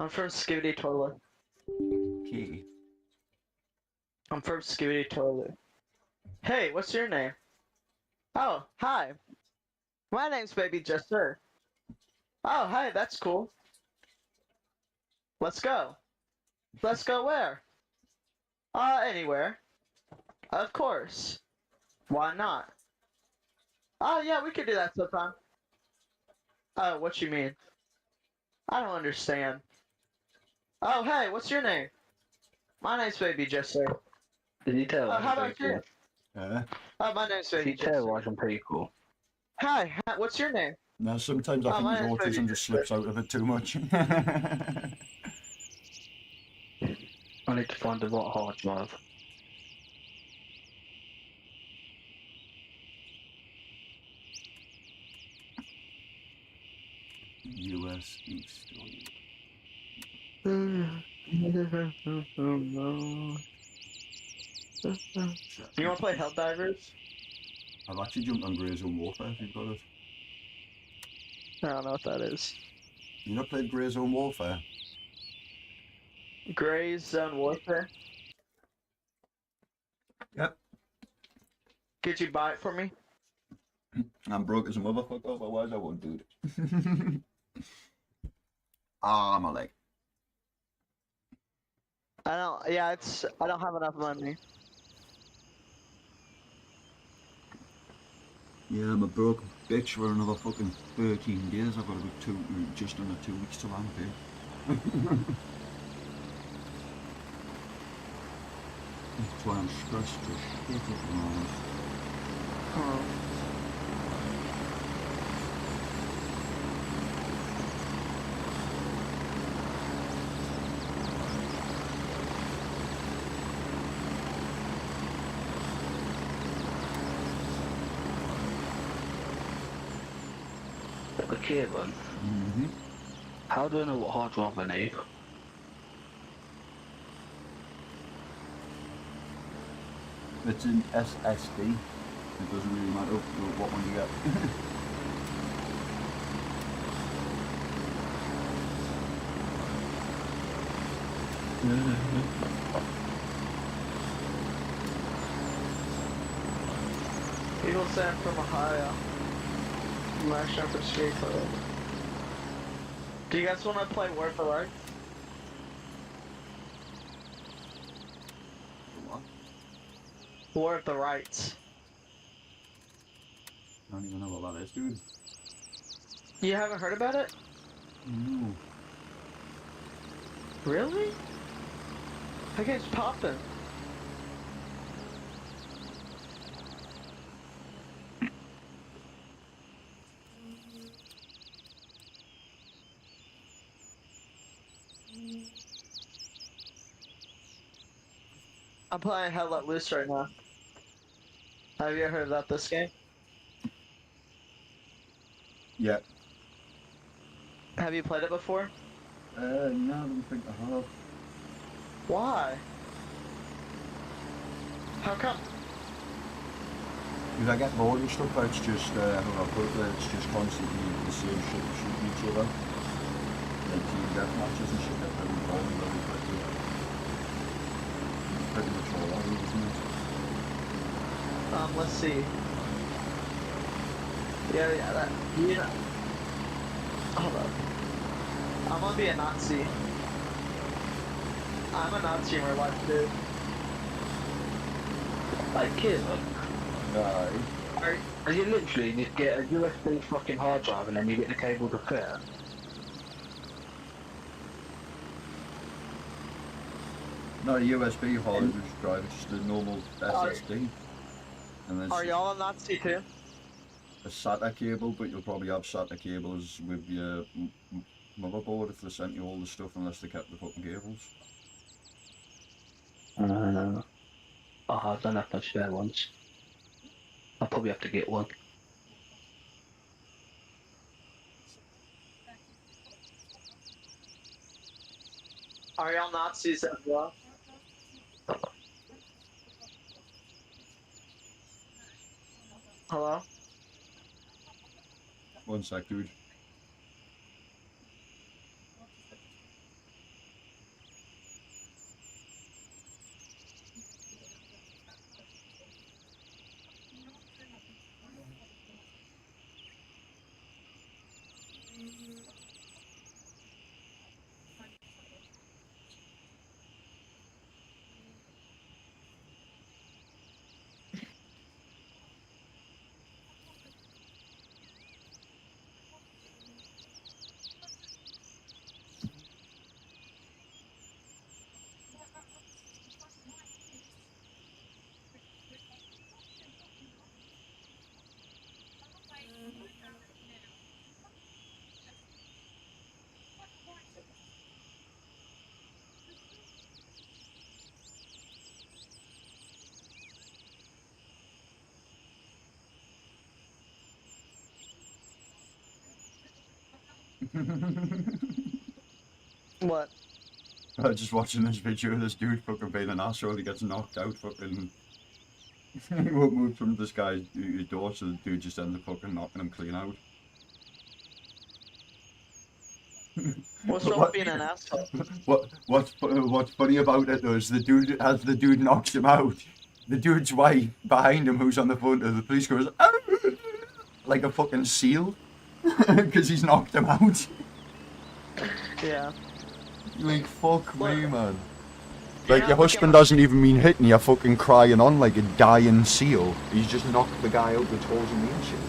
I'm from Skibidi Toilet. Key. I'm from Skibidi Toilet. Hey, what's your name? Oh, hi. My name's Baby Jester. Oh, hi, that's cool. Let's go. Let's go where? Anywhere. Of course. Why not? Oh, yeah, we could do that sometime. Oh, what you mean? I don't understand. Oh, hey, what's your name? My name's Baby Jester. Did you tell Oh, how I'm pretty about you? cool? Oh, my name's Did Baby you tell Jester. I'm pretty cool? Hi, what's your name? Now, sometimes I Oh, think my his name's Baby autism just slips out of it too much. I need to find the right hard drive. US East. You wanna play Helldivers? I've actually jumped on Grey Zone Warfare if you've got it. I don't know what that is. You not played Grey Zone Warfare? Gray Zone Warfare? Yep. Could you buy it for me? I'm broke as a motherfucker, otherwise I won't do it. Ah, my leg. I don't have enough money. Yeah, I'm a broke bitch for another fucking 13 days. I've got about just under 2 weeks till I'm paid. That's why I'm stressed to shit at the moment. Oh. Okay then. Mm-hmm. How do I know what hard drive I need? It's an SSD. It doesn't really matter what one you get. People say I'm from Ohio. I'm actually from Street Toilet. Do you guys want to play War for Life? What? War of the Rights. I don't even know what that is, dude. You haven't heard about it? No. Really? That game's popping. I'm playing Hell Let Loose right now. Have you heard about this game? Yeah. Have you played it before? No, I don't think I have. Why? How come? Because I get bored and stuff, it's just, how do I put it, it's just constantly the same shit shooting each other. Like team death matches and shit, get very boring very quickly. It's pretty much all I do, isn't it? Let's see. Yeah, that, yeah. Hold up. I'm gonna be a Nazi. I'm a Nazi in real life, dude. Like Kevin, Aye. are you literally just get a USB fucking hard drive and then you get the cable to fit? Not a USB hard drive, it's just a normal SSD. And Are there's y'all a Nazi too? a SATA cable, but you'll probably have SATA cables with your motherboard if they sent you all the stuff unless they kept the fucking cables. I don't have no spare ones. I'll probably have to get one. Are y'all Nazis as well? Hello? One sec, dude. What? I was just watching this video of this dude fucking being an asshole. He gets knocked out fucking. He won't move from this guy's door, so the dude just ends up fucking knocking him clean out. What's wrong with being an asshole? What's funny about it though is the dude, as the dude knocks him out, the dude's wife behind him, who's on the phone to the police, goes like a fucking seal because he's knocked him out. Yeah. Like fuck me, Look. man. You Like know, your look at husband my- doesn't even mean hitting you, fucking crying on like a dying seal. He's just knocked the guy out with toes and inches.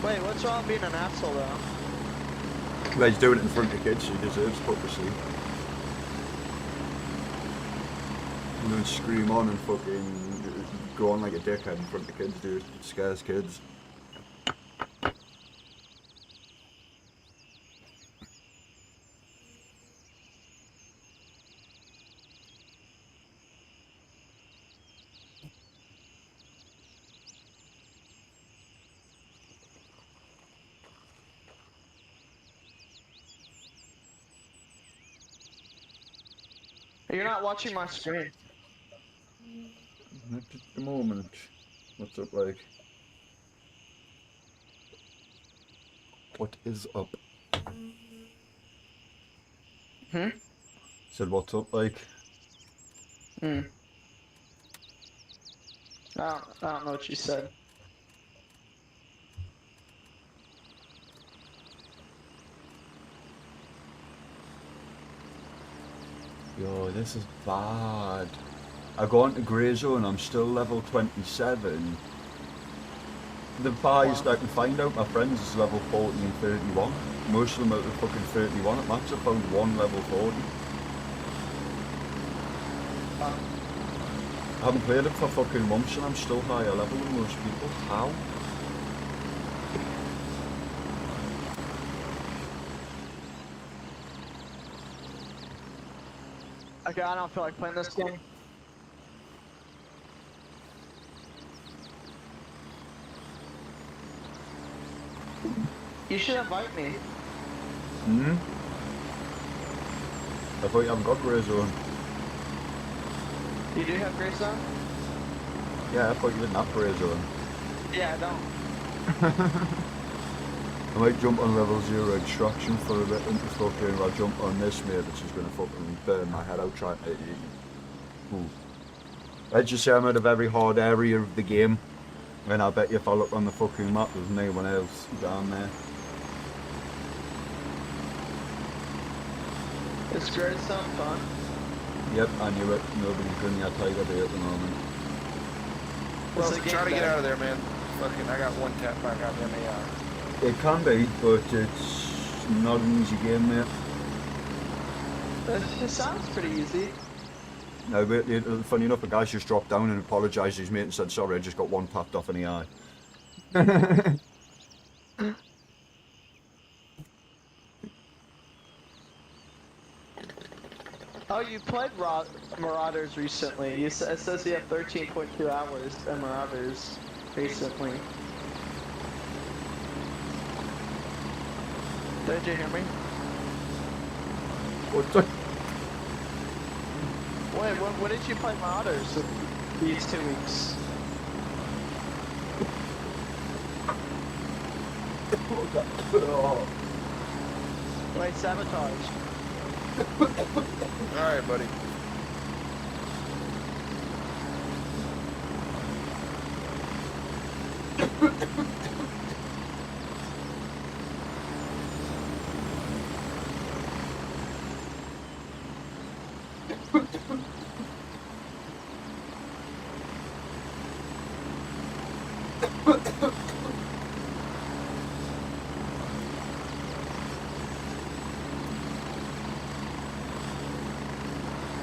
Wait, what's wrong with being an asshole though? Well, he's doing it in front of kids, so he deserves put to sleep. And then scream on and fucking go on like a dickhead in front of kids, dude. It scares kids. You're not watching my screen. At the moment, what's up, like? What is up? Hmm? Said what's up, like? Hmm. I don't know what you said. Yo, this is bad. I go on to Grey Zone, I'm still level 27. The highest Wow. I can find out my friends is level 40 and 31. Most of them are fucking 31 at max. I found one level 40. I haven't played it for fucking months and I'm still higher level than most people. How? Okay, I don't feel like playing this game. You should invite me. Hmm? I thought you haven't got Grey Zone. You do have Grey Zone? Yeah, I thought you didn't have Grey Zone. Yeah, I don't. I might jump on level 0 extraction for a bit and fucking I'll jump on this mate that's just gonna fucking burn my head out trying to Ooh. Let's just say I'm out of every hard area of the game. And I bet you if I look on the fucking map there's no one else down there. Is Grey Zone fun? Yep, I knew it. Nobody's doing that Tiger Bay at the moment. What's Well, the game try to get about? out of there, man. Fucking, I got one tap back out of MAR. It can be, but it's not an easy game, mate. It sounds pretty easy. No, but funny enough, a guy's just dropped down and apologised to his mate and said, sorry, I just got one tapped off in the eye. Oh, you played Marauders recently. It says you have 13.2 hours in Marauders recently. Did you hear me? What the? Wait, when did you play Marauders these 2 weeks? Wait, Sabotage. Alright, buddy.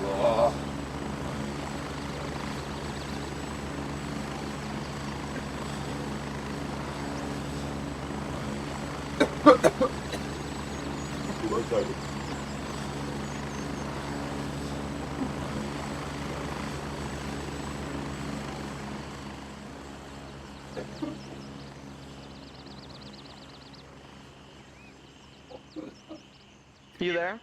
Oh. You there?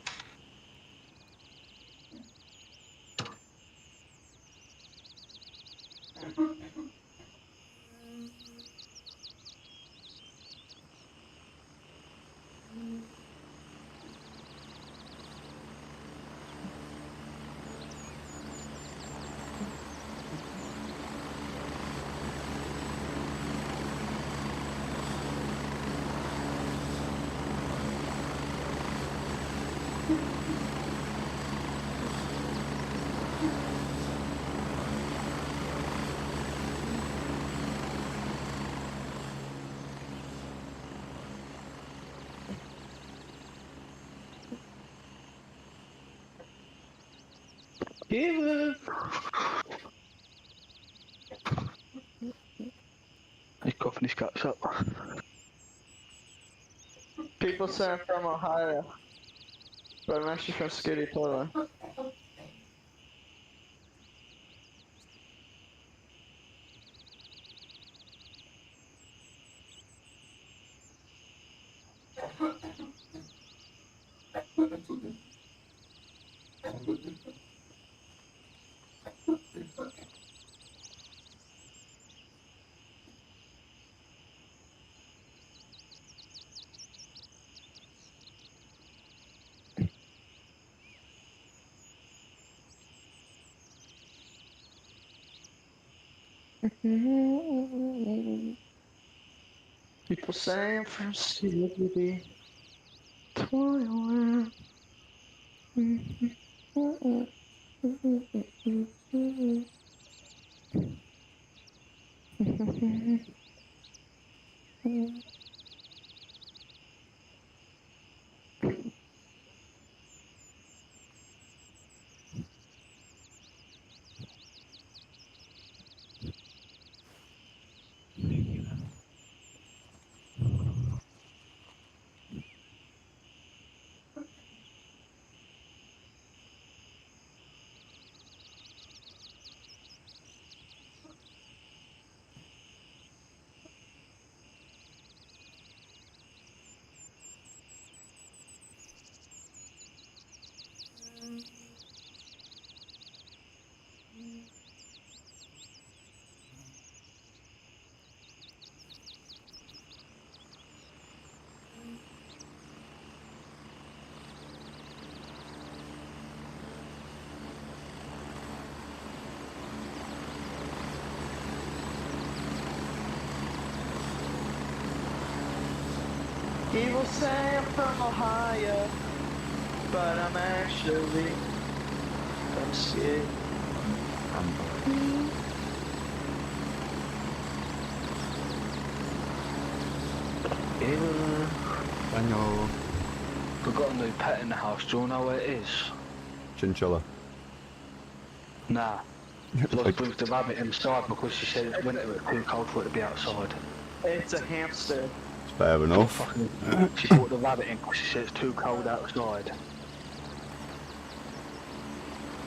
Even. He's coughing his guts up. People say I'm from Ohio, but I'm actually from Skitty, Portland. People say I'm from Skitty, Portland. People say I'm from Ohio, but I'm actually from Skitty. Even. I know. We've got a new pet in the house. Do you know where it is? Chinchilla. Nah. Look, brings the rabbit inside because she said it's winter, it's too cold for it to be outside. It's a hamster. It's fair enough. Fucking, she brought the rabbit in because she said it's too cold outside.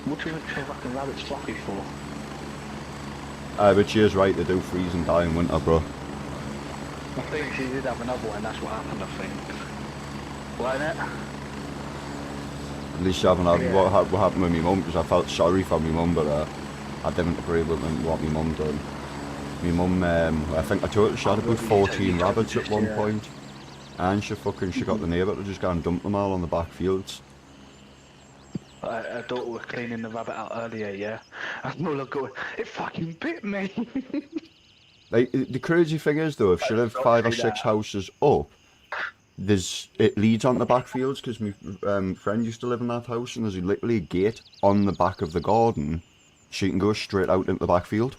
What do you think the fucking rabbit's fluffy for? Aye, but she is right, they do freeze and die in winter, bro. I think she did have another one, that's what happened, I think. Wasn't it? At least she haven't had what happened with my mum, because I felt sorry for my mum, but I didn't agree with what my mum done. My mum, I think I told her she had about 14 rabbits at one point, and she got the neighbour to just go and dump them all on the back fields. Her daughter was cleaning the rabbit out earlier, yeah? And all I got, it fucking bit me! Like, the crazy thing is though, if she lived 5 or 6 houses up, it leads on the back fields, because my friend used to live in that house, and there's literally a gate on the back of the garden, so you can go straight out into the back field.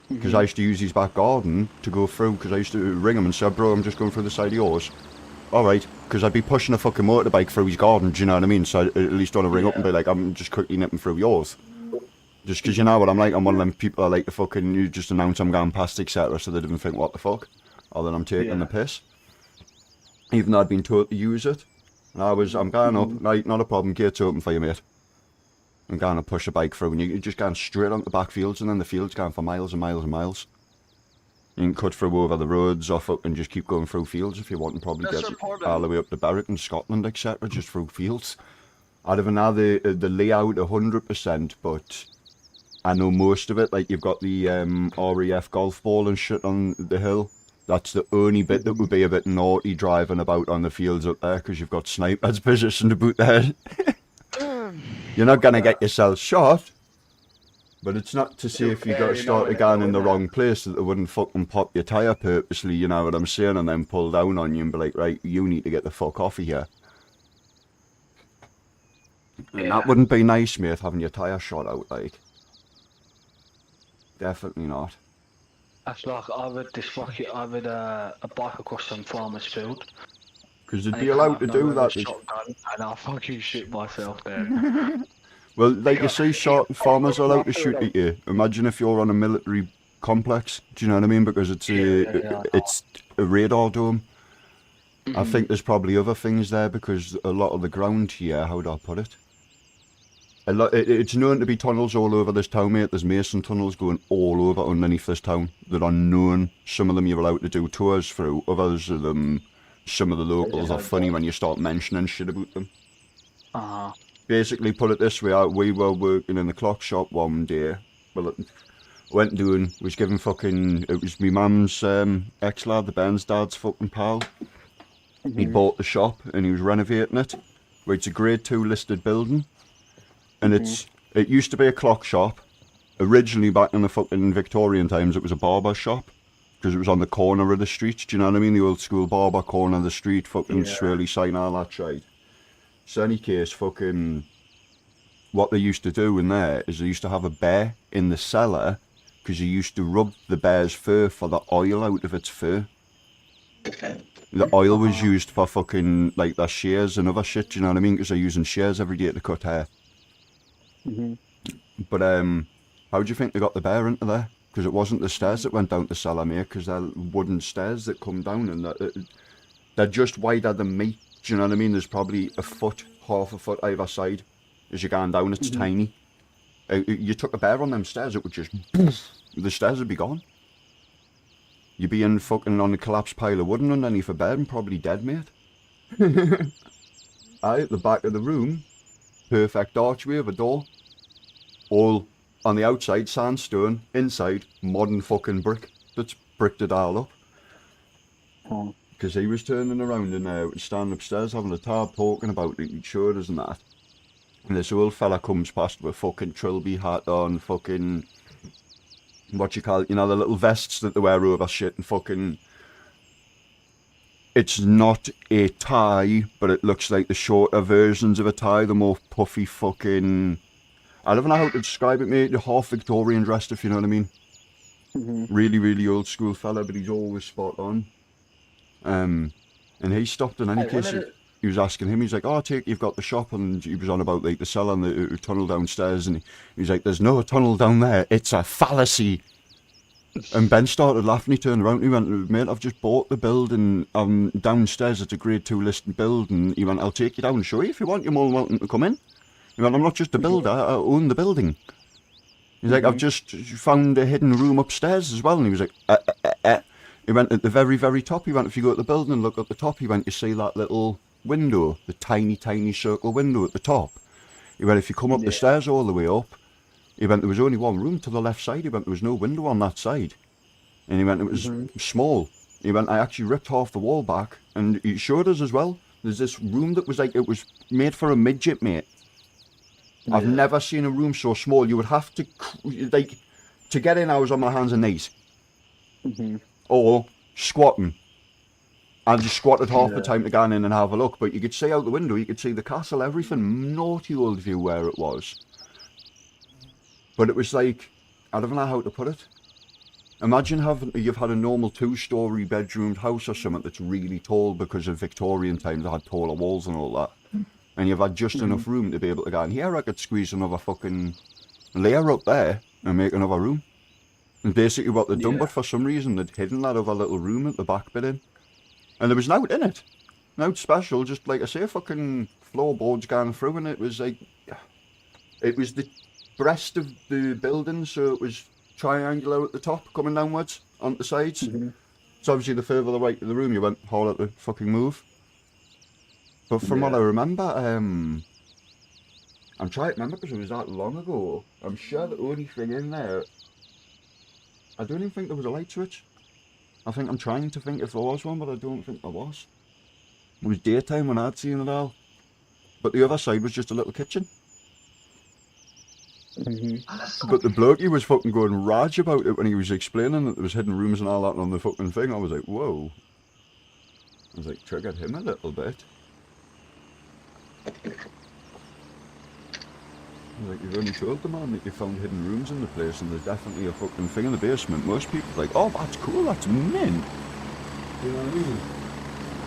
Because I used to use his back garden to go through, because I used to ring him and say, bro, I'm just going through the side of yours. Alright, because I'd be pushing a fucking motorbike through his garden, do you know what I mean? So I'd at least want to ring up and be like, I'm just quickly nipping through yours. Just because you know what I'm like, I'm one of them people that like to fucking, you just announce I'm going past, etc., so they didn't think, what the fuck? Or that I'm taking the piss. Even though I'd been told to use it. And I'm going up, right, not a problem, gate's open for you, mate. I'm going to push a bike through, and you're just going straight onto the back fields, and then the fields going for miles and miles and miles. You can cut through over the roads or fucking just keep going through fields if you want, and probably Let's get report all him. the way up to Berwick and Scotland, etc., just through fields. I don't know the layout 100%, but I know most of it. Like, you've got the RAF golf ball and shit on the hill. That's the only bit that would be a bit naughty driving about on the fields up there, because you've got snipers positioned about there. You're not going to get yourself shot, but it's not to say if you got to start a gun in the wrong place that they wouldn't fucking pop your tyre purposely, you know what I'm saying, and then pull down on you and be like, right, you need to get the fuck off of here. And that wouldn't be nice, mate, having your tyre shot out, like. Definitely not. That's like I've had a bike across some farmer's field. Because they'd and be he come allowed up to nowhere do with that. a shotgun, and I fucking shit myself there. Well, like you say, farmers are allowed to shoot at you. Imagine if you're on a military complex. Do you know what I mean? Because it's it's a radar dome. I think there's probably other things there, because a lot of the ground here, how do I put it? It's known to be tunnels all over this town, mate. There's mason tunnels going all over underneath this town that are known. Some of them you're allowed to do tours through. Others of them, some of the locals are funny when you start mentioning shit about them. Basically, put it this way, we were working in the clock shop one day. Well, was giving fucking, it was my mum's ex-lad, the Ben's dad's fucking pal. He bought the shop and he was renovating it. Where it's a grade 2 listed building. And it used to be a clock shop. Originally, back in the fucking Victorian times, it was a barber shop. Because it was on the corner of the street, do you know what I mean? The old school barber corner of the street, fucking swirly sign, all that shit. So any case, fucking, what they used to do in there is they used to have a bear in the cellar, because you used to rub the bear's fur for the oil out of its fur. The oil was used for fucking, like, their shears and other shit, do you know what I mean? Because they're using shears every day to cut hair. But, how do you think they got the bear into there? Because it wasn't the stairs that went down to the cellar, mate, because they're wooden stairs that come down, and they're just wider than me. Do you know what I mean? There's probably a foot, half a foot either side. As you're going down, it's tiny. You took a bear on them stairs, it would just, the stairs would be gone. You'd be in fucking on a collapsed pile of wood and underneath a bed and probably dead, mate. At the back of the room, perfect archway of a door. All on the outside, sandstone, inside, modern fucking brick. That's bricked it all up. Because he was turning around and standing upstairs having a tab talking about it and showed us and that. And this old fella comes past with fucking trilby hat on, fucking, what you call it, you know, the little vests that they wear over shit, and fucking, it's not a tie, but it looks like the shorter versions of a tie, the more puffy fucking, I don't know how to describe it, mate, the half Victorian dressed, if you know what I mean. Really, really old school fella, but he's always spot on. And he stopped in any case. He was asking him, he's like, oh, you've got the shop, and he was on about like the cellar and the tunnel downstairs, and he was like, there's no tunnel down there, it's a fallacy. And Ben started laughing, he turned around and he went, mate, I've just bought the building downstairs, it's a grade 2 listed building. He went, I'll take you down and show you if you want, you're more than welcome to come in. He went, I'm not just a builder, I own the building. He's like, I've just found a hidden room upstairs as well. And he was like, He went at the very, very top. He went, if you go to the building and look at the top, he went, you see that little window, the tiny, tiny circle window at the top. He went, if you come up the stairs all the way up, he went, there was only one room to the left side. He went, there was no window on that side. And he went, it was small. He went, I actually ripped half the wall back. And he showed us as well. There's this room that was like, it was made for a midget, mate. I've never seen a room so small. You would have to, like, to get in, I was on my hands and knees. Or squatting. And just squatted half the time to go in and have a look. But you could see out the window, you could see the castle, everything. Naughty old view where it was. But it was like, I don't know how to put it. Imagine you've had a normal 2-story bedroomed house or something that's really tall because of Victorian times they had taller walls and all that. And you've had just enough room to be able to go in here. I could squeeze another fucking layer up there and make another room. And basically what they'd done, but for some reason they'd hidden that other little room at the back bit in. And there was nout in it. Nout special, just like I say, fucking floorboards going through, and it was like, it was the breast of the building, so it was triangular at the top, coming downwards on the sides. Mm-hmm. So obviously the further the right of the room you went, the harder to fucking move. But from what I remember, I'm trying to remember because it was that long ago. I'm sure the only thing in there, I don't even think there was a light switch. I think I'm trying to think if there was one, but I don't think there was. It was daytime when I'd seen it all. But the other side was just a little kitchen. Mm-hmm. But the bloke, he was fucking going rage about it when he was explaining that there was hidden rooms and all that on the fucking thing. I was like, whoa. I was like, triggered him a little bit. I was like, you've only told the man that you found hidden rooms in the place and there's definitely a fucking thing in the basement. Most people are like, oh, that's cool, that's mint. You know what I mean?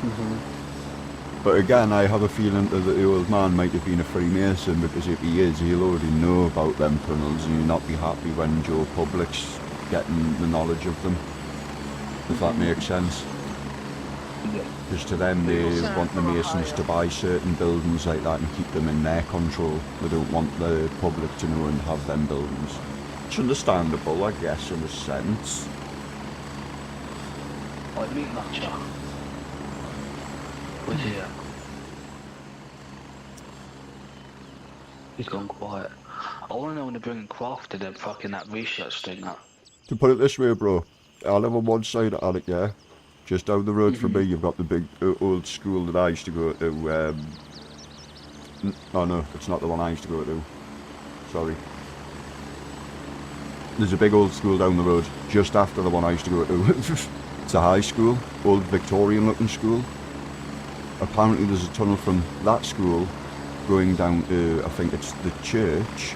Mm-hmm. But again, I have a feeling that the old man might have been a Freemason because if he is, he'll already know about them tunnels and he'll not be happy when Joe Public's getting the knowledge of them. If that makes sense. Yeah. Because to them, they want the Masons to buy certain buildings like that and keep them in their control. They don't want the public to know and have them buildings. It's understandable, I guess, in a sense. Like meat matcha. Where's he at? He's gone quiet. I want to know when they're bringing Craft to them fucking that research thing up. To put it this way, bro, I live on one side of Alec, yeah? Just down the road from me, you've got the big old school that I used to go to. Oh no, it's not the one I used to go to. Sorry. There's a big old school down the road, just after the one I used to go to. It's a high school, old Victorian looking school. Apparently there's a tunnel from that school going down to, I think it's the church.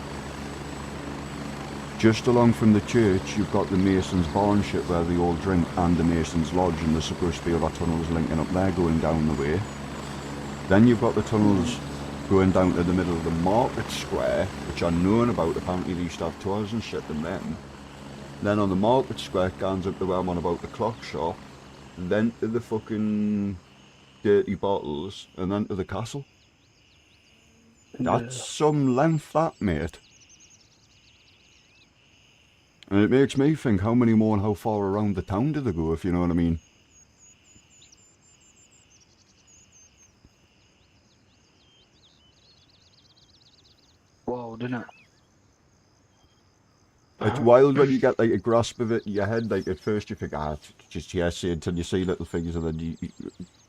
Just along from the church, you've got the Masons' barn ship where they all drink and the Masons' lodge, and there's supposed to be other tunnels linking up there going down the way. Then you've got the tunnels going down to the middle of the market square, which are known about. Apparently they used to have tours and shit in them. Then on the market square, it goes up to where I'm on about the clock shop, then to the fucking dirty bottles, and then to the castle. That's some length, that, mate. And it makes me think, how many more and how far around the town do they go, if you know what I mean? Whoa, didn't it? It's wild when you get like a grasp of it in your head. Like at first you think, it's just hearsay, until you see little things and then you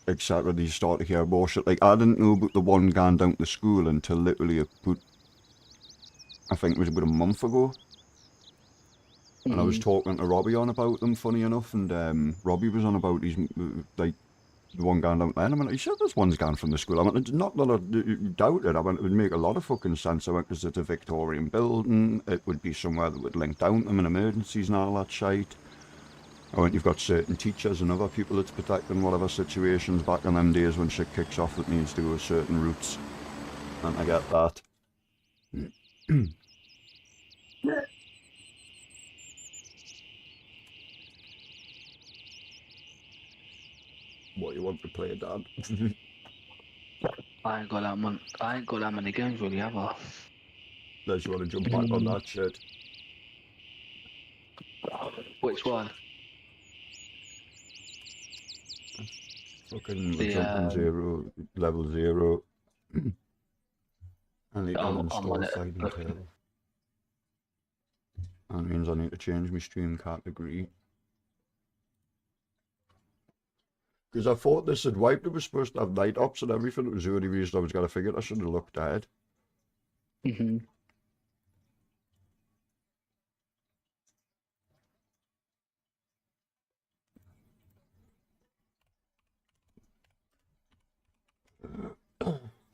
etc. You start to hear more shit. Like I didn't know about the one going down to school until literally about, I think it was about a month ago. And I was talking to Robbie on about them, funny enough, and Robbie was on about his, like, the one going down there, and I went, he said there's one's gone from the school. I went, not that I doubt it, I went, it would make a lot of fucking sense. I went, because it's a Victorian building, it would be somewhere that would link down them in emergencies and all that shite. I went, you've got certain teachers and other people that's protecting whatever situations back in them days when shit kicks off that needs to go certain routes. And I get that. What you want to play, Dad? I ain't got that many games really, have I? Does you want to jump back on that shit? Which one? Fucking we're jumping level 0. I need to uninstall Fighting Tail. That means I need to change my stream category. Because I thought this had wiped, it was supposed to have night ops and everything. It was the only reason I was going to figure it. I should have looked ahead.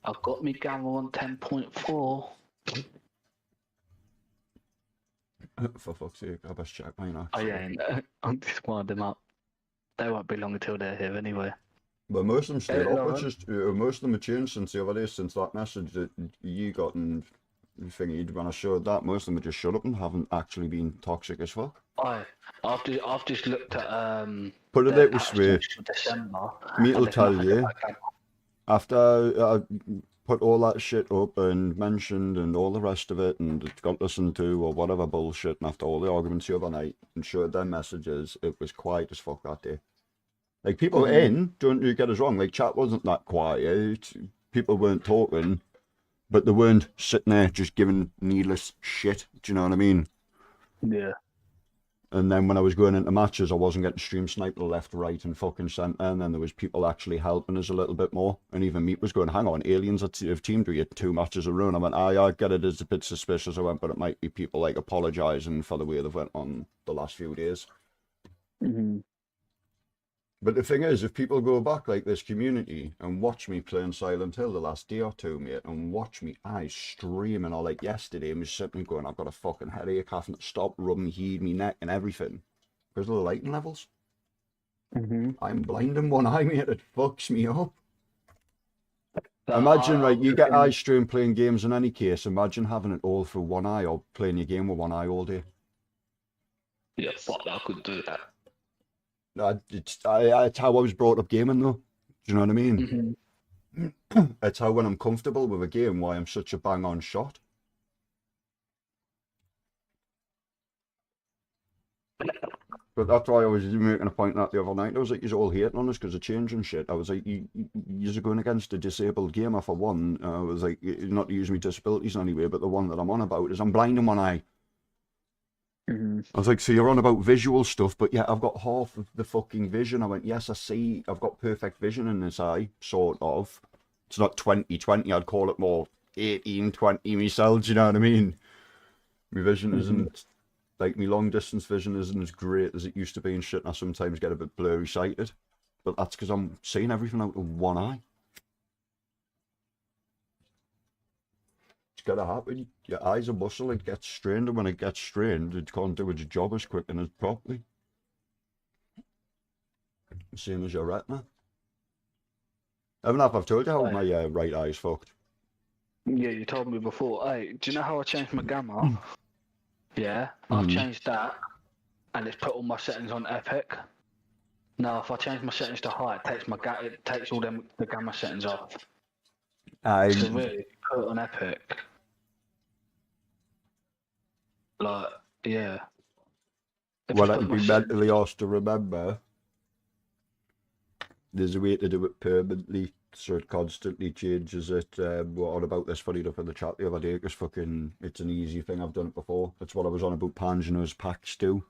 I've got me gamma on 10.4. For fuck's sake, I best check mine Oh actually. yeah, I'm just winding them up. They won't be long until they're here anyway. But most of them stayed Yeah, up, it's just, most of them have changed since the other day, since that message that you got and thingy when I showed that. Most of them have just shut up and haven't actually been toxic as fuck. I've just looked at Put it their this way, patches for December. me will and there's tell nothing you, about that. after put all that shit up and mentioned and all the rest of it, and it got listened to or whatever bullshit, and after all the arguments the other night and showed their messages, it was quiet as fuck that day. Like, people were in, don't you get us wrong, like, chat wasn't that quiet, people weren't talking, but they weren't sitting there just giving needless shit, do you know what I mean? Yeah. And then when I was going into matches, I wasn't getting stream sniped left, right, and fucking centre. And then there was people actually helping us a little bit more. And even Meat was going, hang on, aliens have teamed with you 2 matches in a row. And I went, I get it, it's a bit suspicious. I went, but it might be people like apologising for the way they've went on the last few days. Mm-hmm. But the thing is, if people go back like this community and watch me playing Silent Hill the last day or two, mate, and watch me eyes streaming, or like yesterday, I'm just sitting going, I've got a fucking headache, having to stop rubbing heat me neck and everything because of the lighting levels. Mm-hmm. I'm blind in one eye, mate. It fucks me up. Imagine, right, you get eye strain playing games in any case. Imagine having it all through one eye or playing your game with one eye all day. Yeah, fuck, I could do that. It's how I was brought up gaming, though. Do you know what I mean? Mm-hmm. It's how when I'm comfortable with a game, why I'm such a bang-on shot. But that's why I was making a point that the other night. I was like, you're all hating on us because of changing shit. I was like, you're going against a disabled gamer for one. I was like, not to use my disabilities anyway, but the one that I'm on about is I'm blind in one eye. Mm-hmm. I was like, so you're on about visual stuff, but yeah, I've got half of the fucking vision. I went, yes, I see, I've got perfect vision in this eye, sort of. It's not 20/20, I'd call it more 18/20 myself, do you know what I mean? My vision isn't, like, my long distance vision isn't as great as it used to be and shit, and I sometimes get a bit blurry sighted. But that's because I'm seeing everything out of one eye. It's gotta happen. Your eyes are muscle, it gets strained, and when it gets strained, it can't do its job as quick and as properly. Same as your retina. I don't know if I've told you how my right eye's fucked. Yeah, you told me before. Hey, do you know how I changed my gamma? Yeah, I've changed that, and it's put all my settings on Epic. Now, if I change my settings to high, it takes all the gamma settings off. So really, put it on Epic. Like, yeah. What I can be mentally asked to remember, there's a way to do it permanently, so it constantly changes it. We're on about this funny enough in the chat the other day, because fucking, it's an easy thing, I've done it before. That's what I was on about Pangino's packs too.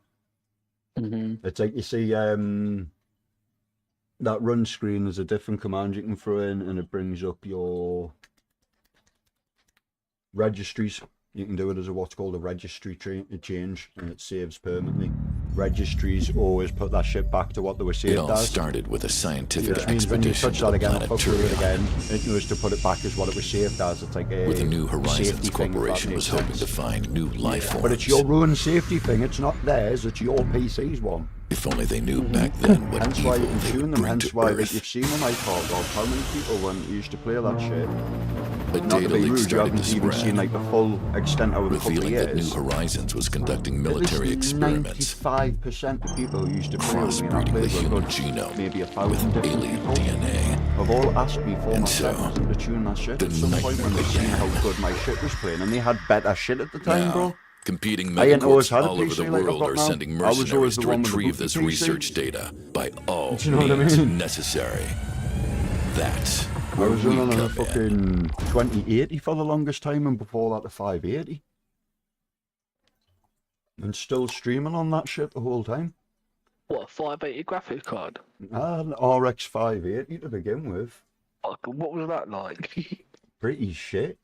It's like, you see, that run screen is a different command you can throw in, and it brings up your registries. You can do it as what's called a registry change, and it saves permanently. Registries always put that shit back to what they were saved as. It all started with a scientific Which means when you expedition touch to that the again, planet or fuck with it Turion, again, it knows to put it back as what it was saved as. It's like a where the New Horizons safety thing, if that Corporation makes was hoping sense. to find new life forms. But it's your own safety thing, it's not theirs, it's your PC's one. If only they knew back then what Hence evil why you can they tune would them, bring hence to why like, Earth. you've seen on iPod, or how many people when you used to play that shit. A Not to data be leak rude, you started to haven't even spread, seen like the full extent over the couple of revealing that New years. Horizons was conducting military At least experiments, 95% of people who used to play with me, and I crossbreeding the played with human good, genome maybe with 1,000 different alien people, DNA. have all asked me for my And so, settings to tune that shit the at some point when nightmare they seen began. how good my shit was playing, and they had better shit at the time, bro. Now, competing I ain't always megacorps had a all over PC the like I've world got are now. sending I was always mercenaries the to one with the retrieve booty this PC. research data by all Do you know what I means mean? necessary. That's I where was we running on a come in. fucking 2080 for the longest time, and before that a 580. And still streaming on that shit the whole time. What, a 580 graphics card? An RX 580 to begin with. Fuck, what was that like? Pretty shit.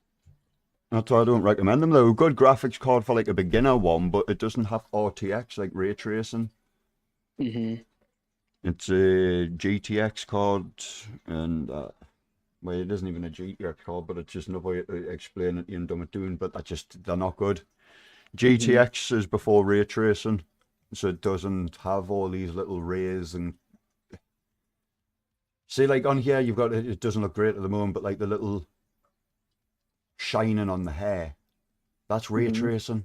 That's why I don't recommend them though. Good graphics card for like a beginner one, but it doesn't have RTX like ray tracing. It's a GTX card, and well, it isn't even a GTX card, but it's just another way to explain it in Doom, but they're not good. GTX is before ray tracing, so it doesn't have all these little rays and see, like on here you've got it doesn't look great at the moment, but like the little shining on the hair, that's ray tracing.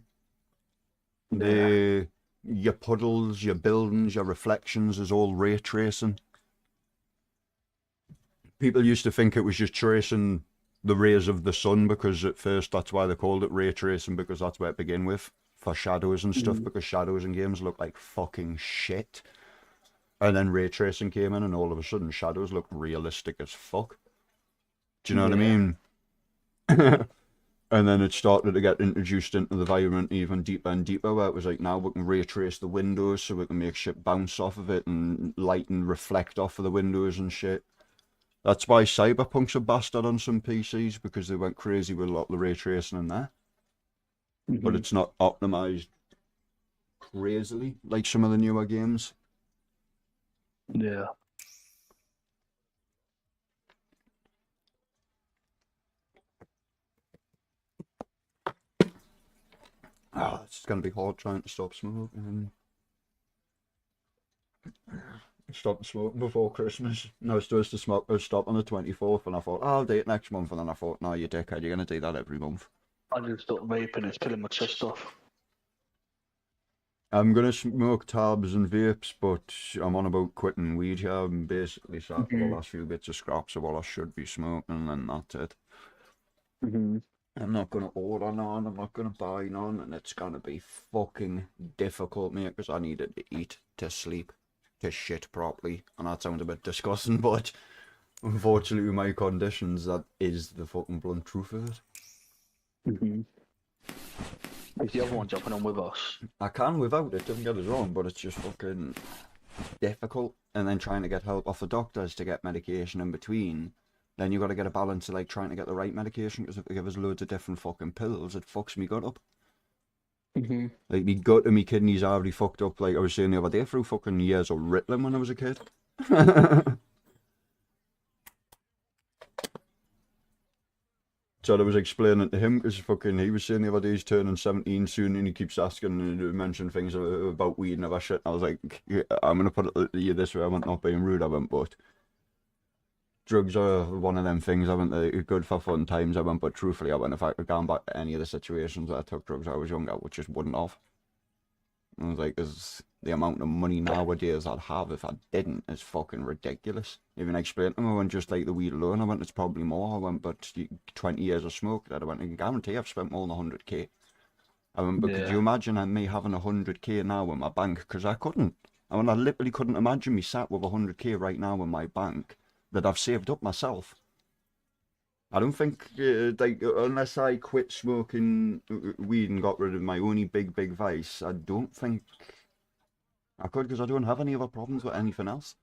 Your puddles, your buildings, your reflections is all ray tracing. People used to think it was just tracing the rays of the sun, because at first that's why they called it ray tracing, because that's where it began with, for shadows and stuff, because shadows in games look like fucking shit. And then ray tracing came in, and all of a sudden shadows look realistic as fuck. Do you know what I mean? And then it started to get introduced into the environment even deeper and deeper, where it was like, now we can ray trace the windows so we can make shit bounce off of it and light and reflect off of the windows and shit. That's why Cyberpunk's a bastard on some PCs, because they went crazy with a lot of the ray tracing in there. But it's not optimized crazily like some of the newer games. Yeah. Ah, it's gonna be hard trying to stop smoking. Stopped smoking before Christmas. I was supposed to stop on the 24th, and I thought, oh, I'll do it next month. And then I thought, no, you dickhead, you're gonna do that every month. I just stopped vaping. It's killing my chest off. I'm gonna smoke tabs and vapes, but I'm on about quitting weed here. I'm basically sat for the last few bits of scraps of what I should be smoking, and that's it. I'm not gonna order none, I'm not gonna buy none, and it's gonna be fucking difficult, mate, because I needed to eat, to sleep, to shit properly, and that sounds a bit disgusting, but unfortunately with my conditions, that is the fucking blunt truth of it. Is the other one jumping on with us? I can without it, don't get us wrong, but it's just fucking difficult, and then trying to get help off the doctors to get medication in between. Then you got to get a balance of like trying to get the right medication, because if they give us loads of different fucking pills, it fucks me gut up. Like me gut and me kidneys are already fucked up. Like I was saying the other day, through fucking years of Ritalin when I was a kid. So I was explaining to him, because fucking he was saying the other day he's turning 17 soon, and he keeps asking and mentioning things about weed and other shit. And I was like, yeah, I'm gonna put it to you this way. I went, not being rude, I went, but drugs are one of them things. I went, they're good for fun times. I went, but truthfully, I went, if I could go back to any of the situations that I took drugs when I was younger, I just wouldn't have. I was like, there's the amount of money nowadays I'd have if I didn't is fucking ridiculous. Even I explained to him, I went, just like the weed alone, I went, it's probably more. I went, but 20 years of smoke, that I went, I can guarantee I've spent more than 100k. I went, but could you imagine me having 100k now in my bank? Because I couldn't. I went, I literally couldn't imagine me sat with 100k right now in my bank that I've saved up myself. I don't think, like, unless I quit smoking weed and got rid of my only big vice, I don't think I could, because I don't have any other problems with anything else.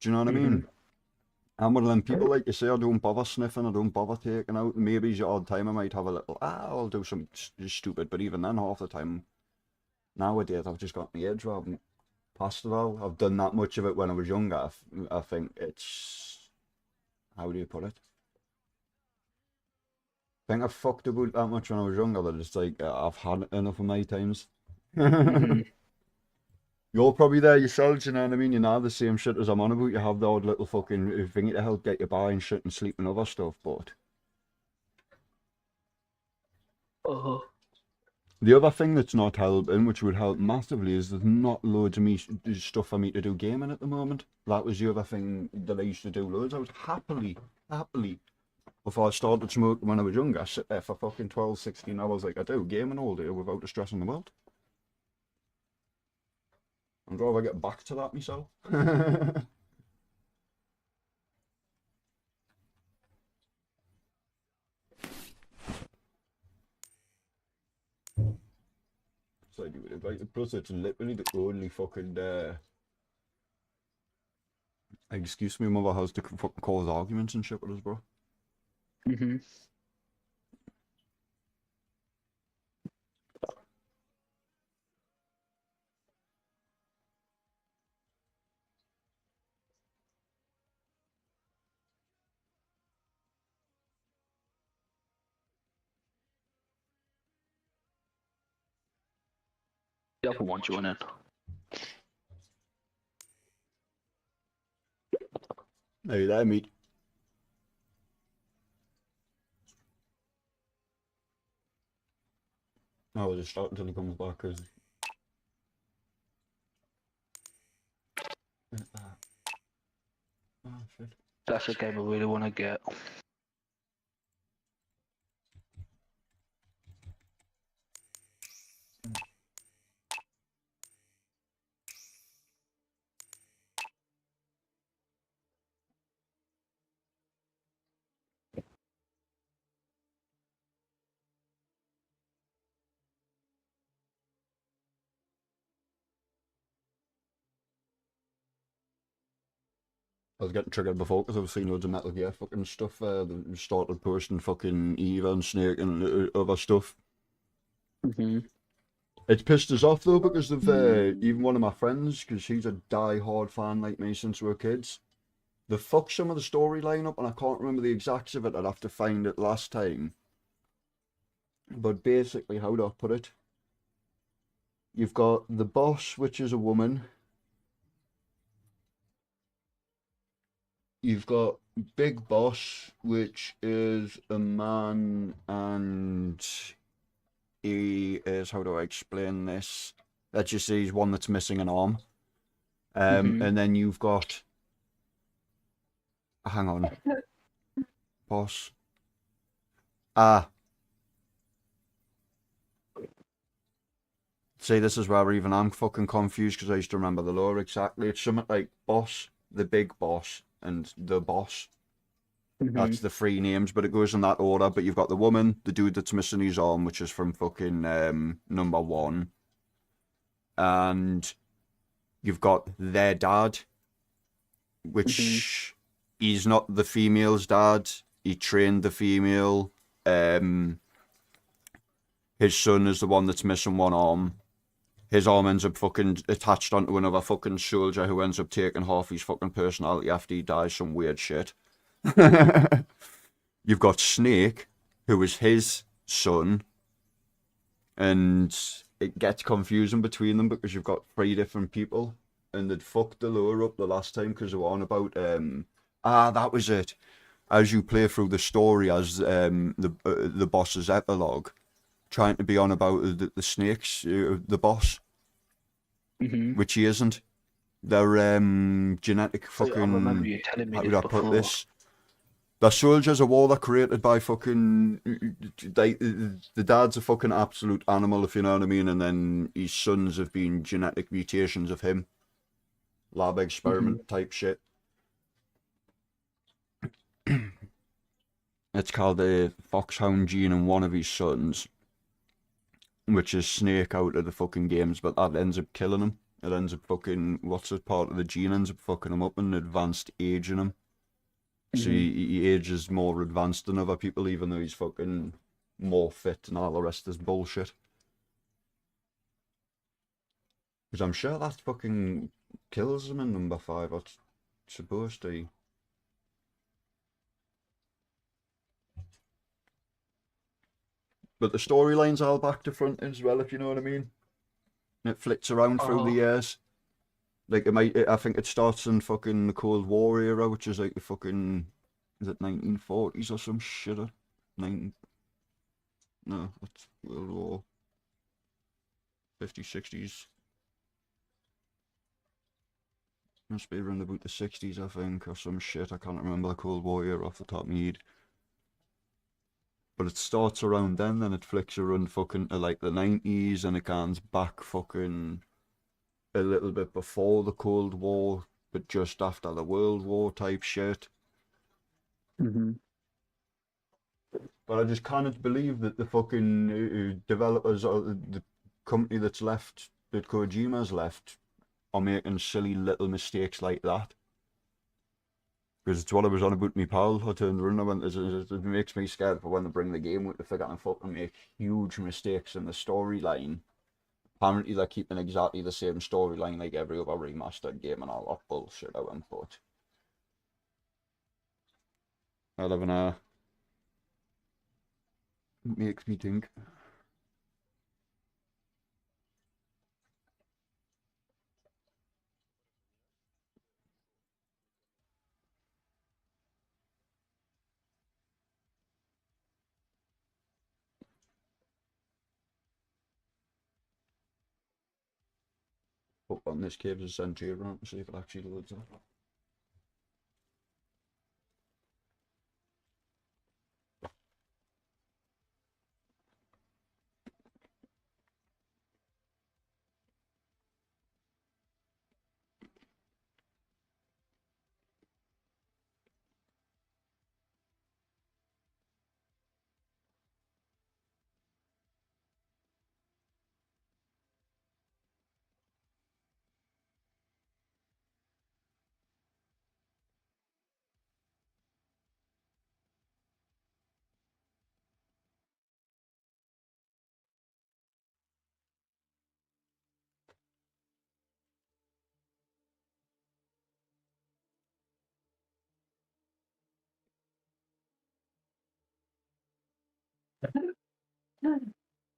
Do you know what I mean? I'm one of them people, like you say, I don't bother sniffing, I don't bother taking out. Maybe the odd time I might have a little, I'll do some stupid, but even then, half the time, nowadays, I've just got my edge where I'm past it all. I've done that much of it when I was younger. I think it's, how do you put it? I think I fucked about that much when I was younger that it's like, I've had enough of my times. You're probably there yourselves, you know what I mean? You know the same shit as I'm on about. You have the odd little fucking thingy to help get you by and shit and sleep and other stuff, but the other thing that's not helping, which would help massively, is there's not loads of stuff for me to do gaming at the moment. That was the other thing that I used to do loads. I would happily, before I started smoking when I was younger, sit there for fucking 12, 16 hours like I do, gaming all day without a stress in the world. I'd rather get back to that myself. So like, plus it's literally the only fucking excuse me, mother has to fucking cause arguments and shit with us, bro. The other one joining. Hey there, mate. I will just start until he comes back, because oh shit. That's a game I really want to get. I was getting triggered before because I was seeing loads of Metal Gear fucking stuff. They started posting fucking Eva and Snake and other stuff. Hmm. It's pissed us off though because of even one of my friends, because he's a die-hard fan like me since we were kids. They fucked some of the storyline up, and I can't remember the exacts of it. I'd have to find it last time. But basically, how do I put it? You've got the boss, which is a woman. You've got Big Boss, which is a man, and he is, how do I explain this? Let's just say he's one that's missing an arm. And then you've got, hang on, boss. See, this is where even I'm fucking confused because I used to remember the lore exactly. It's something like boss, the big boss, and the boss. That's the three names, but it goes in that order. But you've got the woman, the dude that's missing his arm, which is from fucking number one. And you've got their dad, which he's not the female's dad. He trained the female. His son is the one that's missing one arm. His arm ends up fucking attached onto another fucking soldier who ends up taking half his fucking personality after he dies some weird shit. You've got Snake, who is his son, and it gets confusing between them because you've got three different people, and they'd fucked the lore up the last time because they were on about that was it. As you play through the story as the boss's epilogue, trying to be on about the snakes, the boss, which he isn't. They're genetic fucking. I remember you telling me How this would I before. put this? They're soldiers of war. They're created by fucking. The dad's a fucking absolute animal, if you know what I mean, and then his sons have been genetic mutations of him. Lab experiment type shit. It's called the Foxhound gene in one of his sons, which is Snake out of the fucking games, but that ends up killing him. It ends up fucking, what's it, part of the gene ends up fucking him up and advanced aging him. So he ages more advanced than other people, even though he's fucking more fit and all the rest is bullshit. Because I'm sure that fucking kills him in number 5, or it's supposed to. But the storyline's all back to front as well, if you know what I mean. It flits around through the years. Like, I think it starts in fucking the Cold War era, which is like the fucking, is it 1940s or some shit? Or no, that's World War 50s, 60s. Must be around about the 60s, I think, or some shit. I can't remember the Cold War era off the top of my head. But it starts around then it flicks around fucking to like the 90s, and it comes back fucking a little bit before the Cold War, but just after the World War type shit. But I just can't believe that the fucking developers or the company that's left, that Kojima's left, are making silly little mistakes like that. Because it's what I was on about me pal. I turned around and I went, it makes me scared for when they bring the game out, if they're going to fucking make huge mistakes in the storyline. Apparently they're keeping exactly the same storyline like every other remastered game and all that bullshit I went, but I live in a... makes me think. Up on this Caves of Century run to see if it actually loads up.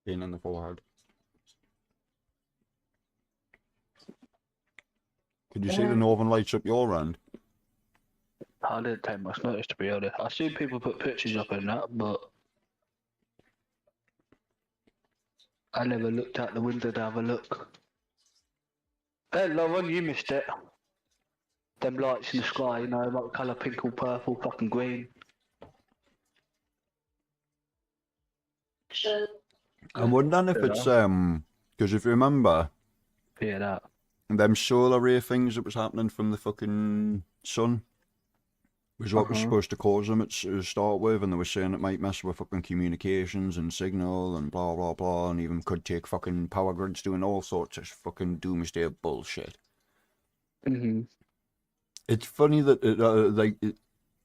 Being in the forehead. Could you see the northern lights up your end? I didn't take much notice, to be honest. I see people put pictures up and that, but I never looked out the window to have a look. Hey, Lauren, you missed it. Them lights in the sky, you know, like colour pink or purple, fucking green. I'm wondering if it's because if you remember Yeah, that. them solar ray things that was happening from the fucking sun was what was supposed to cause them to start with, and they were saying it might mess with fucking communications and signal and blah blah blah, and even could take fucking power grids, doing all sorts of fucking doomsday bullshit. It's funny that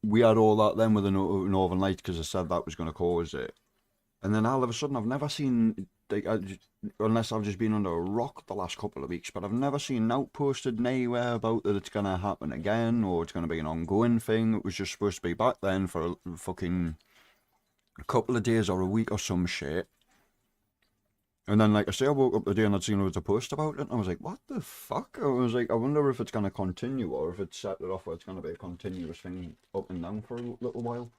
we had all that then with the Northern Lights because I said that was going to cause it, and then all of a sudden I've never seen, unless I've just been under a rock the last couple of weeks, but I've never seen out posted anywhere about that it's going to happen again or it's going to be an ongoing thing. It was just supposed to be back then for a fucking couple of days or a week or some shit. And then, like I say, I woke up today and I'd seen loads of posts about it, and I was like, what the fuck? I was like, I wonder if it's going to continue or if it's set it off where it's going to be a continuous thing up and down for a little while.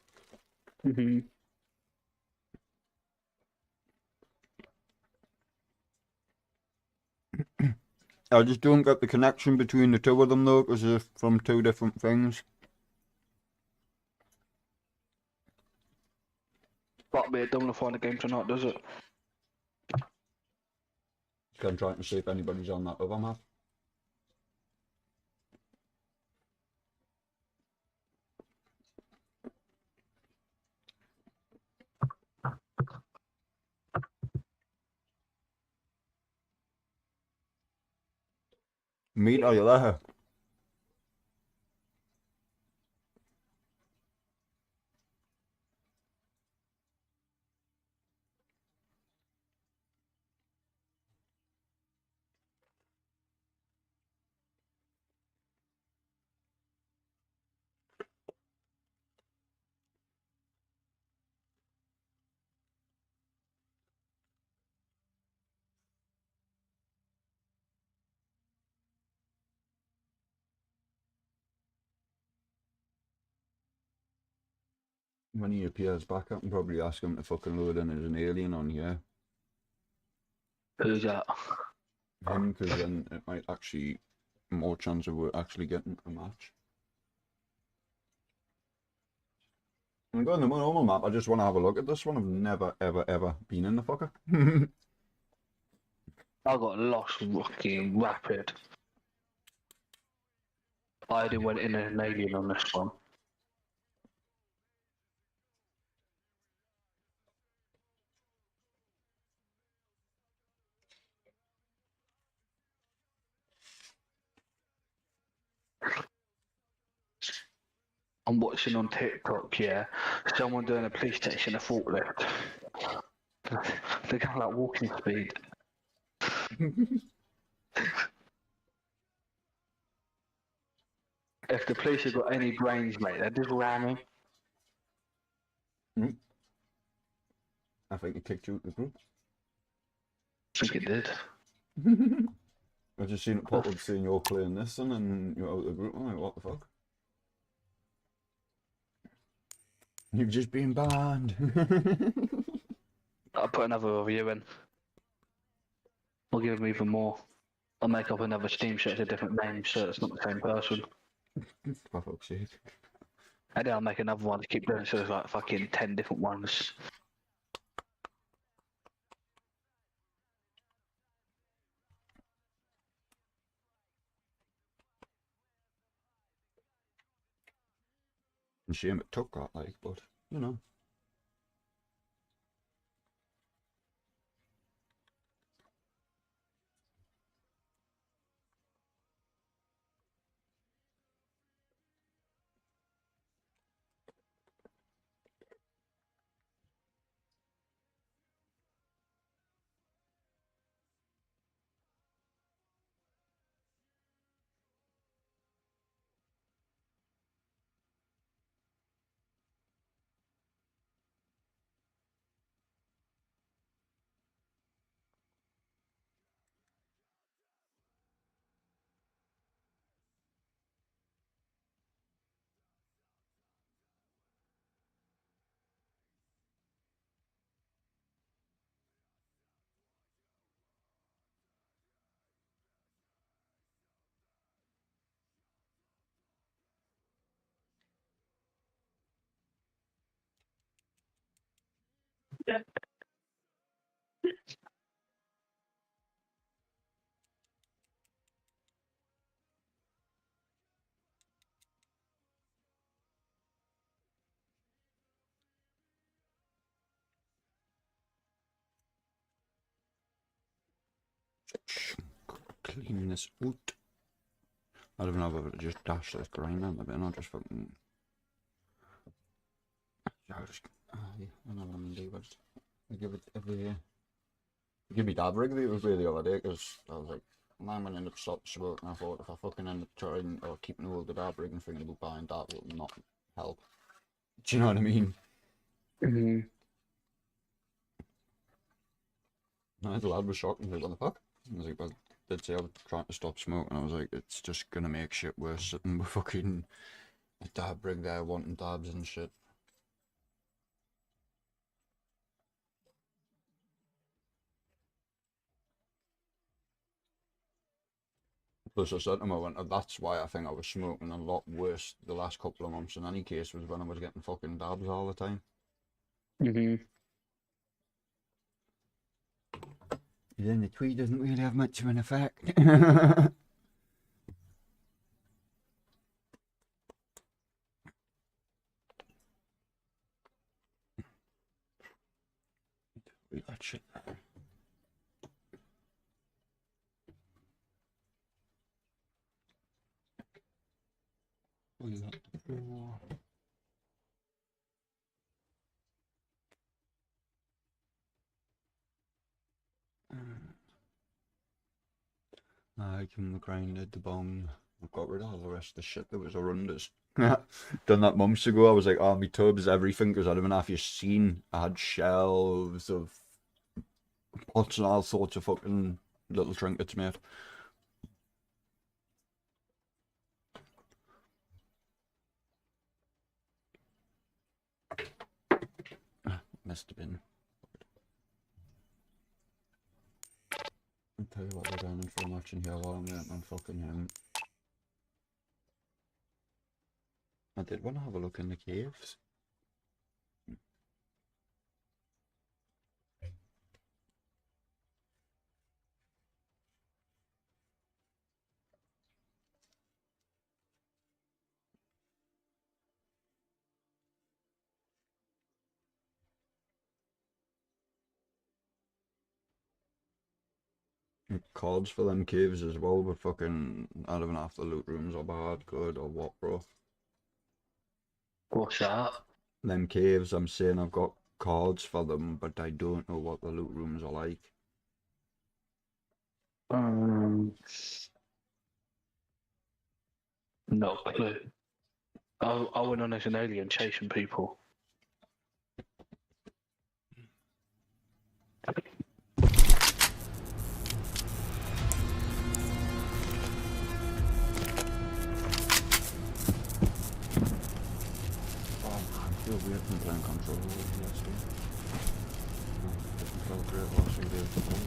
I just don't get the connection between the two of them though, because they're from two different things. But me, it don't find the game tonight, does it? I'm trying to see if anybody's on that other map. Meat, are you there? When he appears back, I can probably ask him to fucking load in as an alien on here. Who's that? Him, because then it might actually more chance of actually getting a match. I'm going to the normal map. I just want to have a look at this one. I've never, ever, ever been in the fucker. I got lost fucking rapid. I only went in as an alien on this one. I'm watching on TikTok, yeah, someone doing a police station a forklift. They're going like walking speed. If the police have got any brains, mate, they're just ramming. I think it kicked you out the group. I think it did. I just seen it pop up saying you're playing this and then you're out of the group. I'm like, what the fuck? You've just been banned. I'll put another review in. I'll give them even more. I'll make up another Steam shirt with a different name so it's not the same person. For fuck's sake. And then I'll make another one to keep doing so there's like fucking 10 different ones. Shame it took that, like, but, you know. Clean this out. I don't know whether to just dash this grind out a bit, not just fucking. Yeah, I'll just. Yeah, I know what I'm gonna do, but I give it every. Give me dab rig the other day because I was like, I'm gonna end up stopping smoking. I thought if I fucking end up trying or keeping all the dab rig and thinking about buying that will not help. Do you know what I mean? Mm-hmm. No, the lad was shocked and he was like, what the fuck? I was like, well, did say I was trying to stop smoking. I was like, it's just gonna make shit worse sitting with fucking a dab rig there wanting dabs and shit. Plus I said to him, I went, that's why I think I was smoking a lot worse the last couple of months in any case was when I was getting fucking dabs all the time. Mm-hmm. Then the tweed doesn't really have much of an effect. That shit. I can grinded the bong. I got rid of all the rest of the shit that was horrendous. Done that months ago. I was like, oh, my tubs, everything, because I don't know if you've seen, I had shelves of pots and all sorts of fucking little trinkets made. Must have been. I'll tell you what, we're going in for a match in here while I'm getting on fucking I did want to have a look in the caves. Cards for them caves as well, but fucking, I don't know if the loot rooms are bad, good, or what, bro. What's that? Them caves, I'm saying I've got cards for them, but I don't know what the loot rooms are like. No clue. I went on as an alien chasing people. Feel weird from playing control yesterday. Didn't feel great last few days before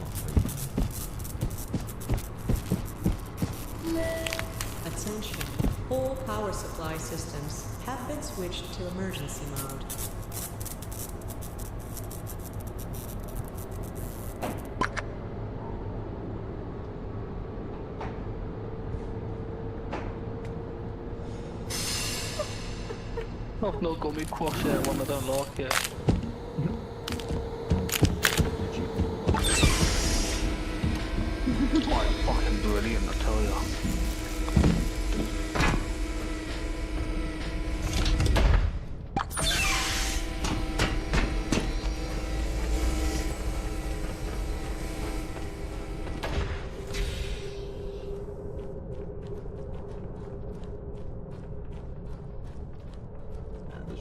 that. Attention. All power supply systems have been switched to emergency mode. I've not got me crosshair one, I don't like it. Quite fucking brilliant, I tell you.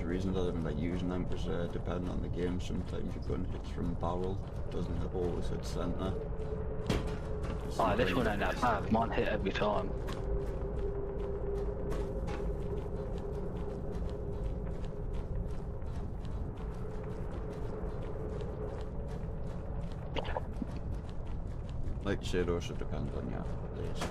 Reasons I don't like using them because depending on the game, sometimes your gun hits from barrel, doesn't always hit centre. Aye, this one ain't that bad, mine hit every time. Like you said, also depends on your place.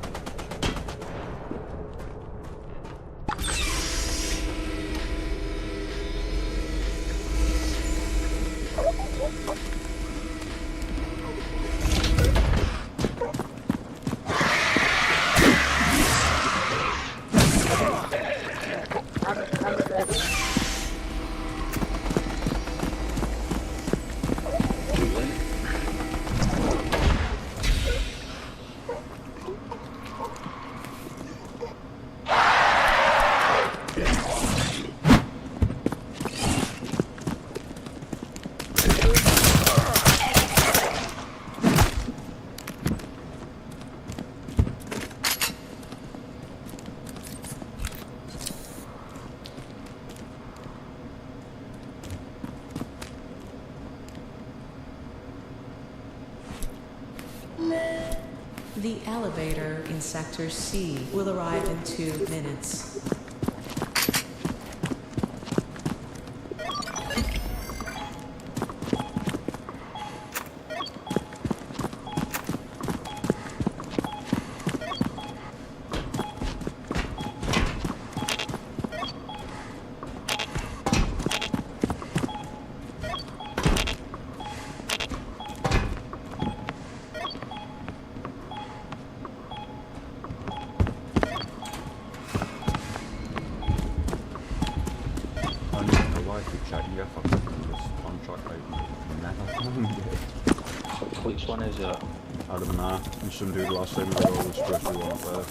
The elevator in Sector C will arrive in 2 minutes. I need a life check. Yeah, fuck this contract. I never found it. Which one is it? I don't know. And some dude last time we were always supposed to be one up there.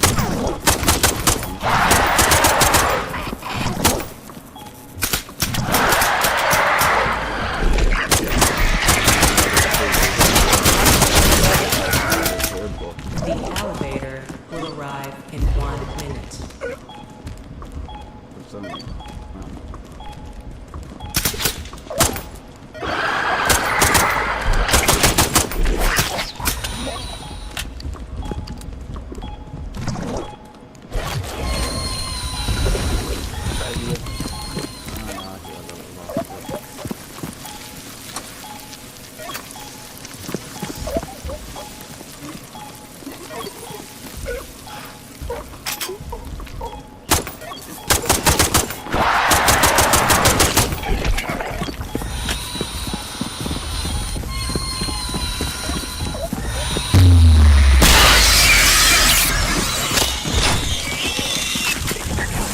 The elevator will arrive in 1 minute. It's only-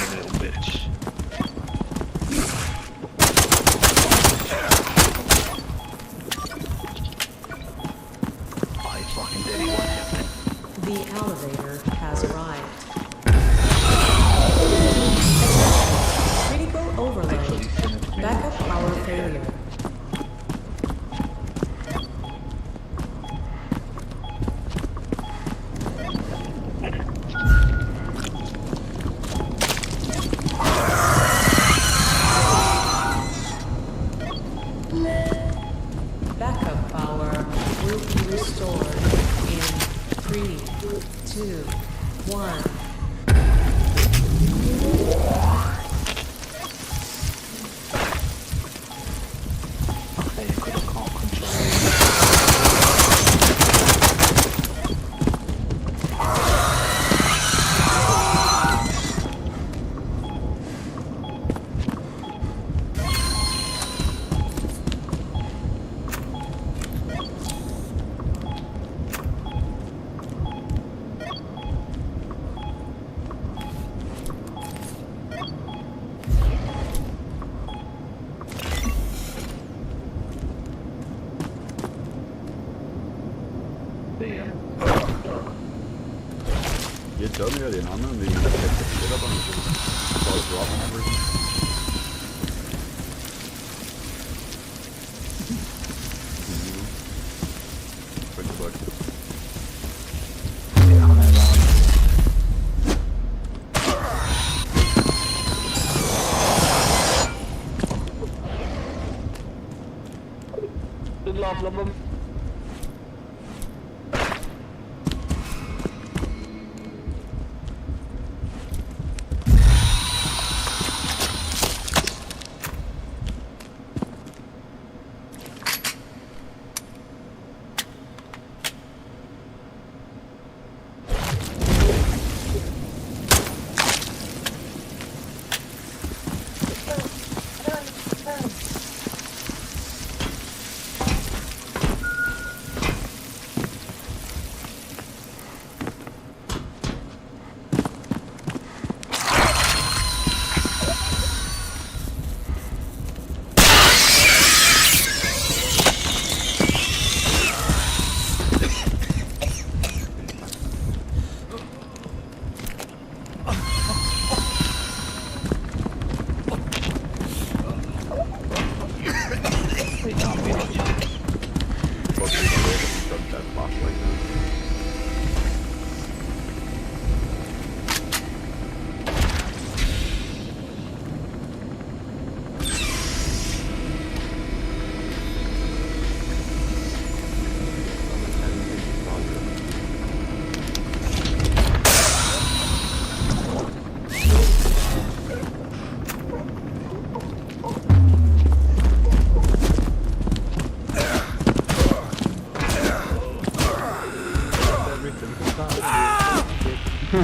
Little bitch. I fucking did it once. The elevator has arrived. Critical overload. Backup power failure. Backup power will be restored in 3, 2, 1. Okay, you could have can't control it. Damn. You're done really, and I'm gonna leave the shit up on the start dropping everything. Quick look. Love them.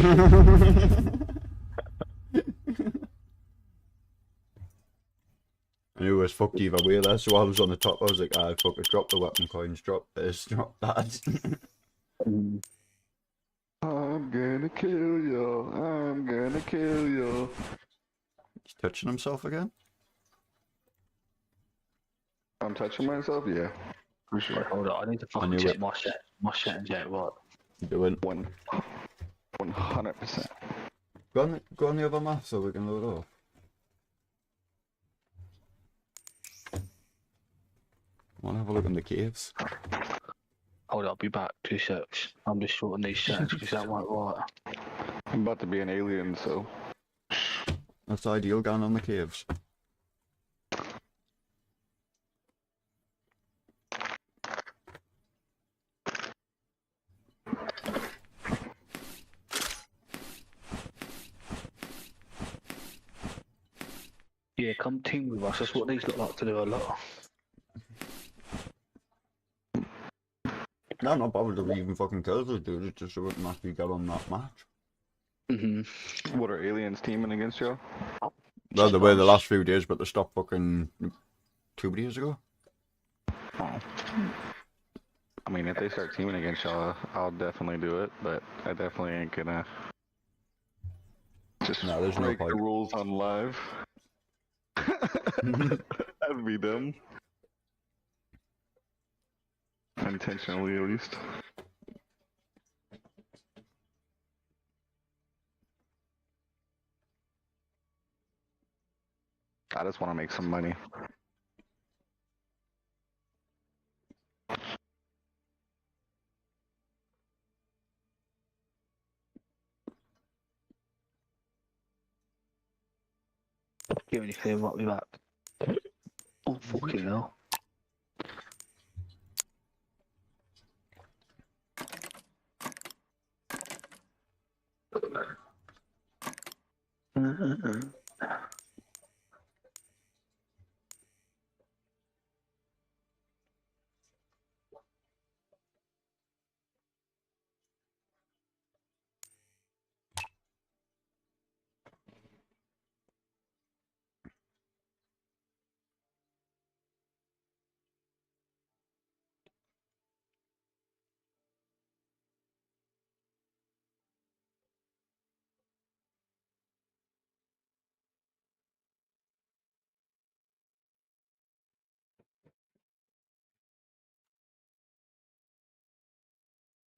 I knew it was fucked either way there, so I was on the top. I was like, ah, fuck it, drop the weapon coins, drop this, drop that. Mm. I'm gonna kill you. I'm gonna kill you. He's touching himself again. I'm touching myself? Yeah. For Wait, sure. hold on, I need to fucking knew check it. my settings out, right? You doing? 100%. Go on the other map so we can load up. I want to have a look in the caves. Hold on, I'll be back. 2 secs. I'm just sorting these settings because that won't right. I'm about to be an alien, so. That's ideal going on the caves. Yeah, come team with us. That's what these look like to do a lot. No, I'm not bothered if we even fucking kills us, dude. It's just so we can actually get on that match. What are aliens teaming against you? Well, they were the last few days, but they stopped fucking 2 days ago. Oh. I mean, if they start teaming against y'all, I'll definitely do it, but I definitely ain't gonna just No, there's no break the point. rules on live. That'd be dumb. Unintentionally, at least. I just want to make some money. Give me clear, what be back. Oh, fucking hell.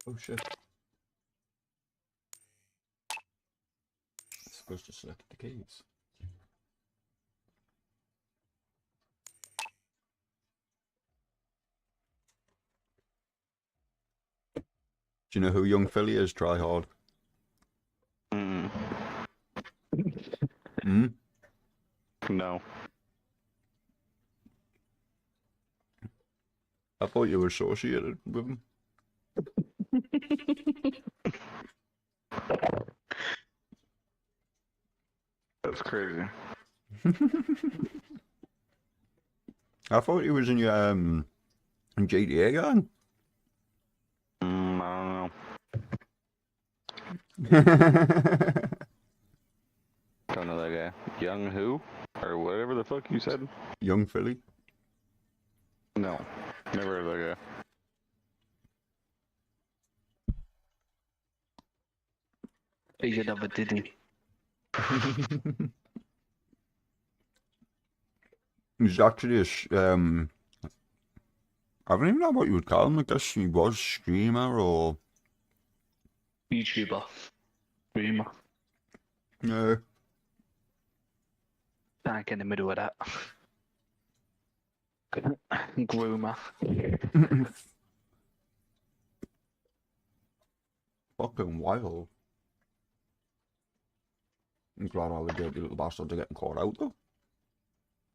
Oh shit. I'm supposed to select the caves. Do you know who Young Philly is? Try hard. Mm. Hmm? No. I thought you were associated with him. That's crazy. I thought he was in your in GTA gang. I don't know. Don't know that guy. Young who? Or whatever the fuck you said? Young Philly. No. Never heard of that guy. He's another Diddy. He's actually I don't even know what you would call him. I guess he was streamer or YouTuber. Streamer. no. Tank in the middle of that. Groomer. Fucking wild. I'm glad all the dirty little bastards are getting caught out though.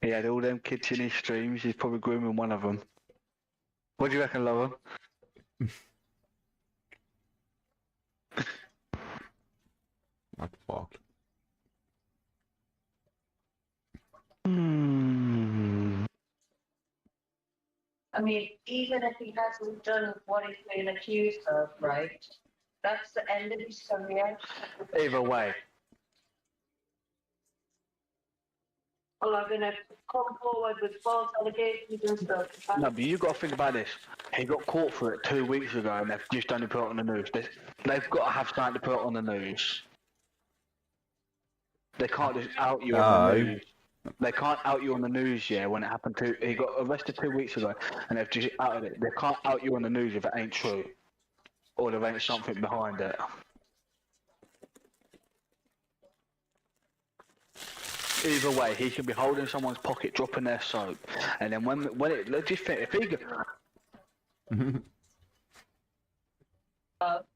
He had all them kids in his streams. He's probably grooming one of them. What do you reckon, Lover? That's fucked. I mean, even if he hasn't done what he's been accused of, right? That's the end of his career. Either way. Well, I'm gonna come forward with false allegations and stuff. No, but you got to think about this. He got caught for it 2 weeks ago, and they've just only put it on the news. They've got to have something to put on the news. They can't just out you on the news. They can't out you on the news, yeah, when it happened to... He got arrested 2 weeks ago, and they've just outed it. They can't out you on the news if it ain't true. Or there ain't something behind it. Either way, he could be holding someone's pocket, dropping their soap, and then when it... Let's just think, if he...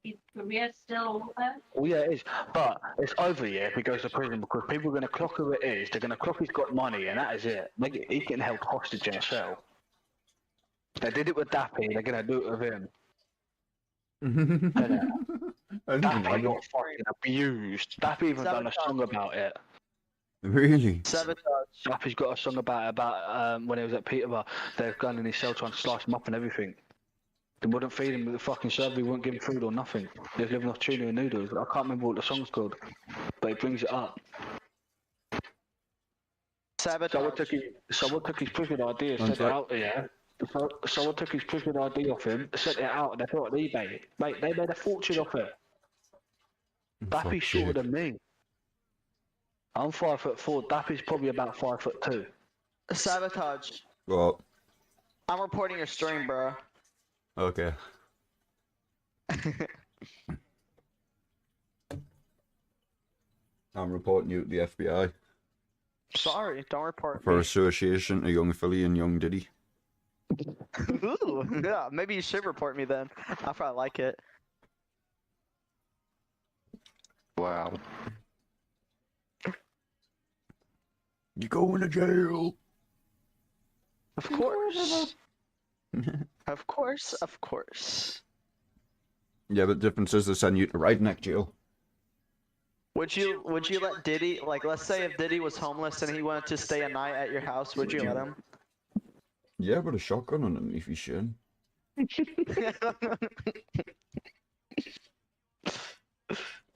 His career's still there. Well, yeah, it is. But it's over, yeah, if he goes to prison, because people are going to clock who it is. They're going to clock he's got money, and that is it. He's getting held hostage in a cell. They did it with Dappy, they're going to do it with him. Dappy got fucking abused. Dappy even done a song about it. Really? Sabotage. Dappy's got a song about when he was at Peterborough. They're going in his cell trying to slice him up and everything. They wouldn't feed him with the fucking server, he wouldn't give him food or nothing. He was living off tuna and noodles. I can't remember what the song's called, but he brings it up. Sabotage. Someone took his prison ID and sent it out there. Someone took his prison ID off him, sent it out, and they put it on eBay. Mate, they made a fortune off it. Dappy's shorter than me. I'm 5'4". Dappy's probably about 5'2". Sabotage. What? I'm reporting your stream, bro. Okay. I'm reporting you to the FBI Sorry, don't report for me. association to Young Philly and Young Diddy. Ooh, yeah, maybe you should report me then. I probably like it. Wow. You going to jail? Of course. Of course, of course. Yeah, but the difference is they send you to Redneck jail. Would you let Diddy, like, let's say if Diddy was homeless and he wanted to stay a night at your house, would you let him? Yeah, with a shotgun underneath his shin.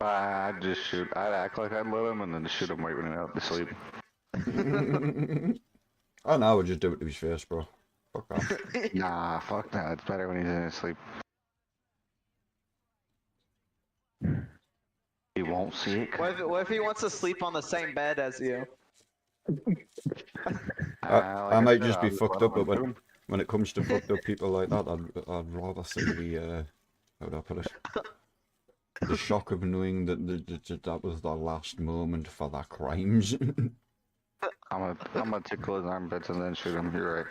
I'd just shoot. I'd act like I'd let him and then shoot him right when he went out to sleep. I know, I would just do it to his face, bro. Fuck that. Nah, fuck that. It's better when he's in his sleep. He won't see it. What if he wants to sleep on the same bed as you? I might just be fucked up, but when it comes to fucked up people like that, I'd rather see the, how do I put it? The shock of knowing that that was the last moment for their crimes. I'm gonna tickle his armpits and then shoot him. You're right.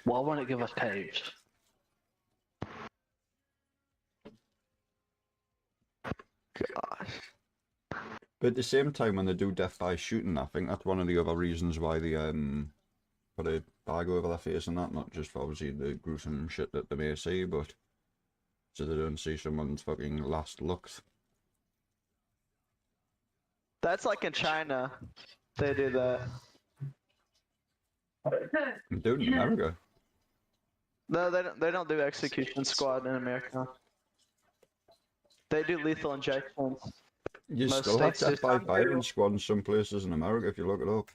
Why won't it give us caves? Gosh. But at the same time, when they do death by shooting, I think that's one of the other reasons why they put a bag over their face and that, not just for obviously the gruesome shit that they may see, but so they don't see someone's fucking last looks. That's like in China. They do that. Dude, in America. No, they don't do execution squad in America. They do lethal injections. You Most still have states death by firing squads in some places in America if you look it up.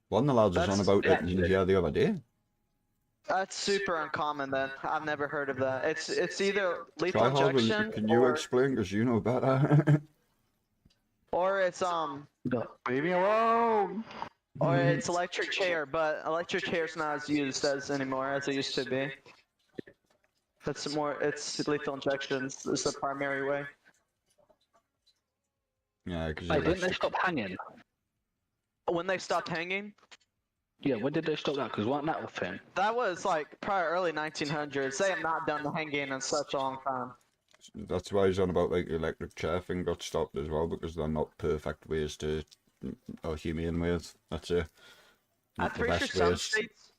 One of the lads was on about it the other day. That's super uncommon then. I've never heard of that. It's either lethal Try harder, injection can you explain, because you know better. or it's Leave me alone! or it's electric chair, but electric chair's not as used as anymore as it used to be. It's lethal injections is the primary way. Yeah, because Hey, didn't they stop hanging? When they stopped hanging, Yeah, when did they stop that? Because wasn't that a thing? that was like probably early 1900s. They have not done the hanging in such a long time. that's why he's on about like the electric chair thing got stopped as well, because they're not perfect ways to, or humane ways, that's it. I'm Not the pretty sure best some ways. states.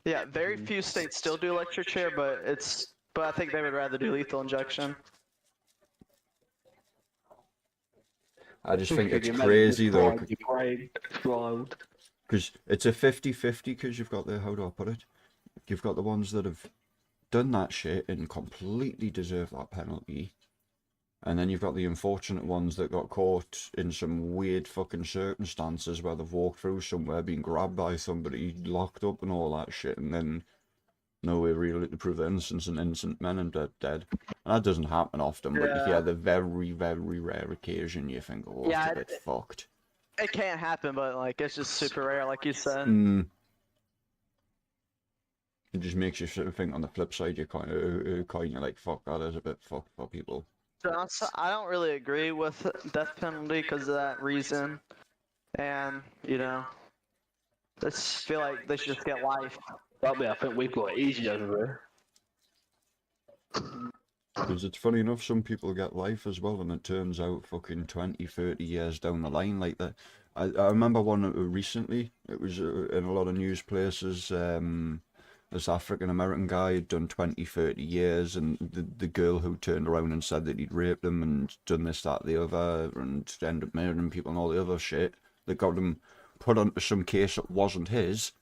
Yeah, very few states still do electric chair, but I think they would rather do lethal injection. I just think it's You imagine crazy this though, drive, your brain explode. because it's a 50-50, because you've got the, how do I put it? You've got the ones that have done that shit and completely deserve that penalty. And then you've got the unfortunate ones that got caught in some weird fucking circumstances where they've walked through somewhere, been grabbed by somebody, locked up and all that shit, and then no way really to prove their innocence, and innocent men and dead. And that doesn't happen often, but you hear the very, very rare occasion you think, oh, Yeah, it's a bit fucked. It can't happen, but like it's just super rare, like you said. It just makes you sort of think on the flip side, you're kind of like, fuck, that is a bit fucked for people. To be honest, I don't really agree with death penalty because of that reason, and you know, I just feel like they should just get life. I think we've got it easy over here. Because it's funny enough, some people get life as well, and it turns out fucking 20, 30 years down the line like that. I remember one recently, it was in a lot of news places, this African-American guy had done 20, 30 years, and the girl who turned around and said that he'd raped him and done this, that, the other, and ended up murdering people and all the other shit, that got him put onto some case that wasn't his,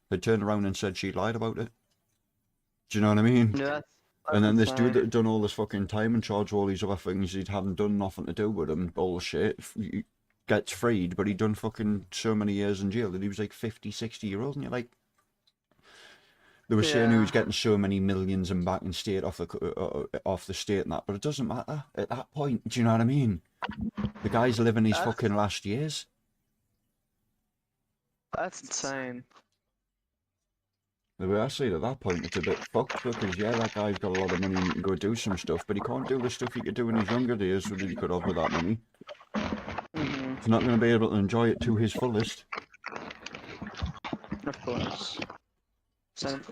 they turned around and said she lied about it. Do you know what I mean? Yeah, that's and then this dude insane. that had done all this fucking time and charged all these other things he hadn't done nothing to do with him, bullshit, gets freed, but he'd done fucking so many years in jail that he was like 50, 60-year-old, and you're like, they were saying he was getting so many millions and back in state off the state and that, but it doesn't matter at that point. Do you know what I mean? The guy's living his fucking last years. That's insane. The way I see it at that point, it's a bit fucked because, yeah, that guy's got a lot of money and he can go do some stuff, but he can't do the stuff he could do in his younger days that he could have with that money. He's not going to be able to enjoy it to his fullest. Of course. Same.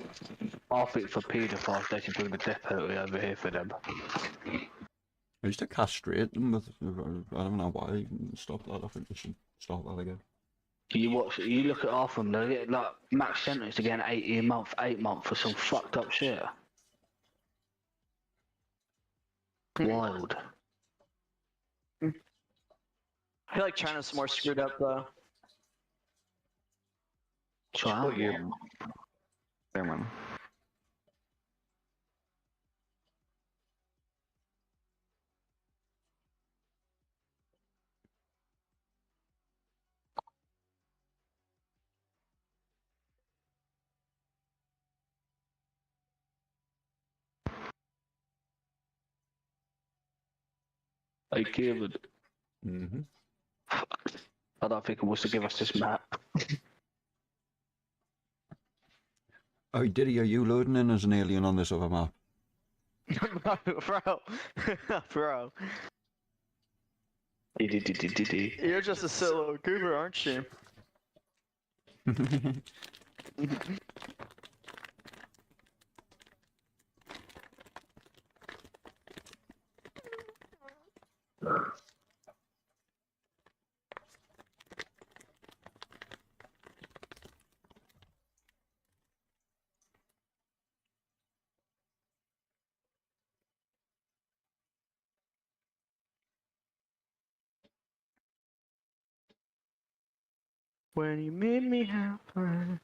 I think for paedophiles, they should bring the death penalty over here for them. I used to castrate them with, I don't know why, stop that, I think they should stop that again. You look at half of them, they get like max sentence again, 8 months for some fucked up shit. Wild. I feel like China's more screwed up though. Try Yeah. There, man. Hey, Kevin. Mm-hmm. I don't think it was to give us this map. Oh, Diddy, are you loading in as an alien on this other map? Bro. Bro. You're just a solo goober, aren't you? When you made me happy.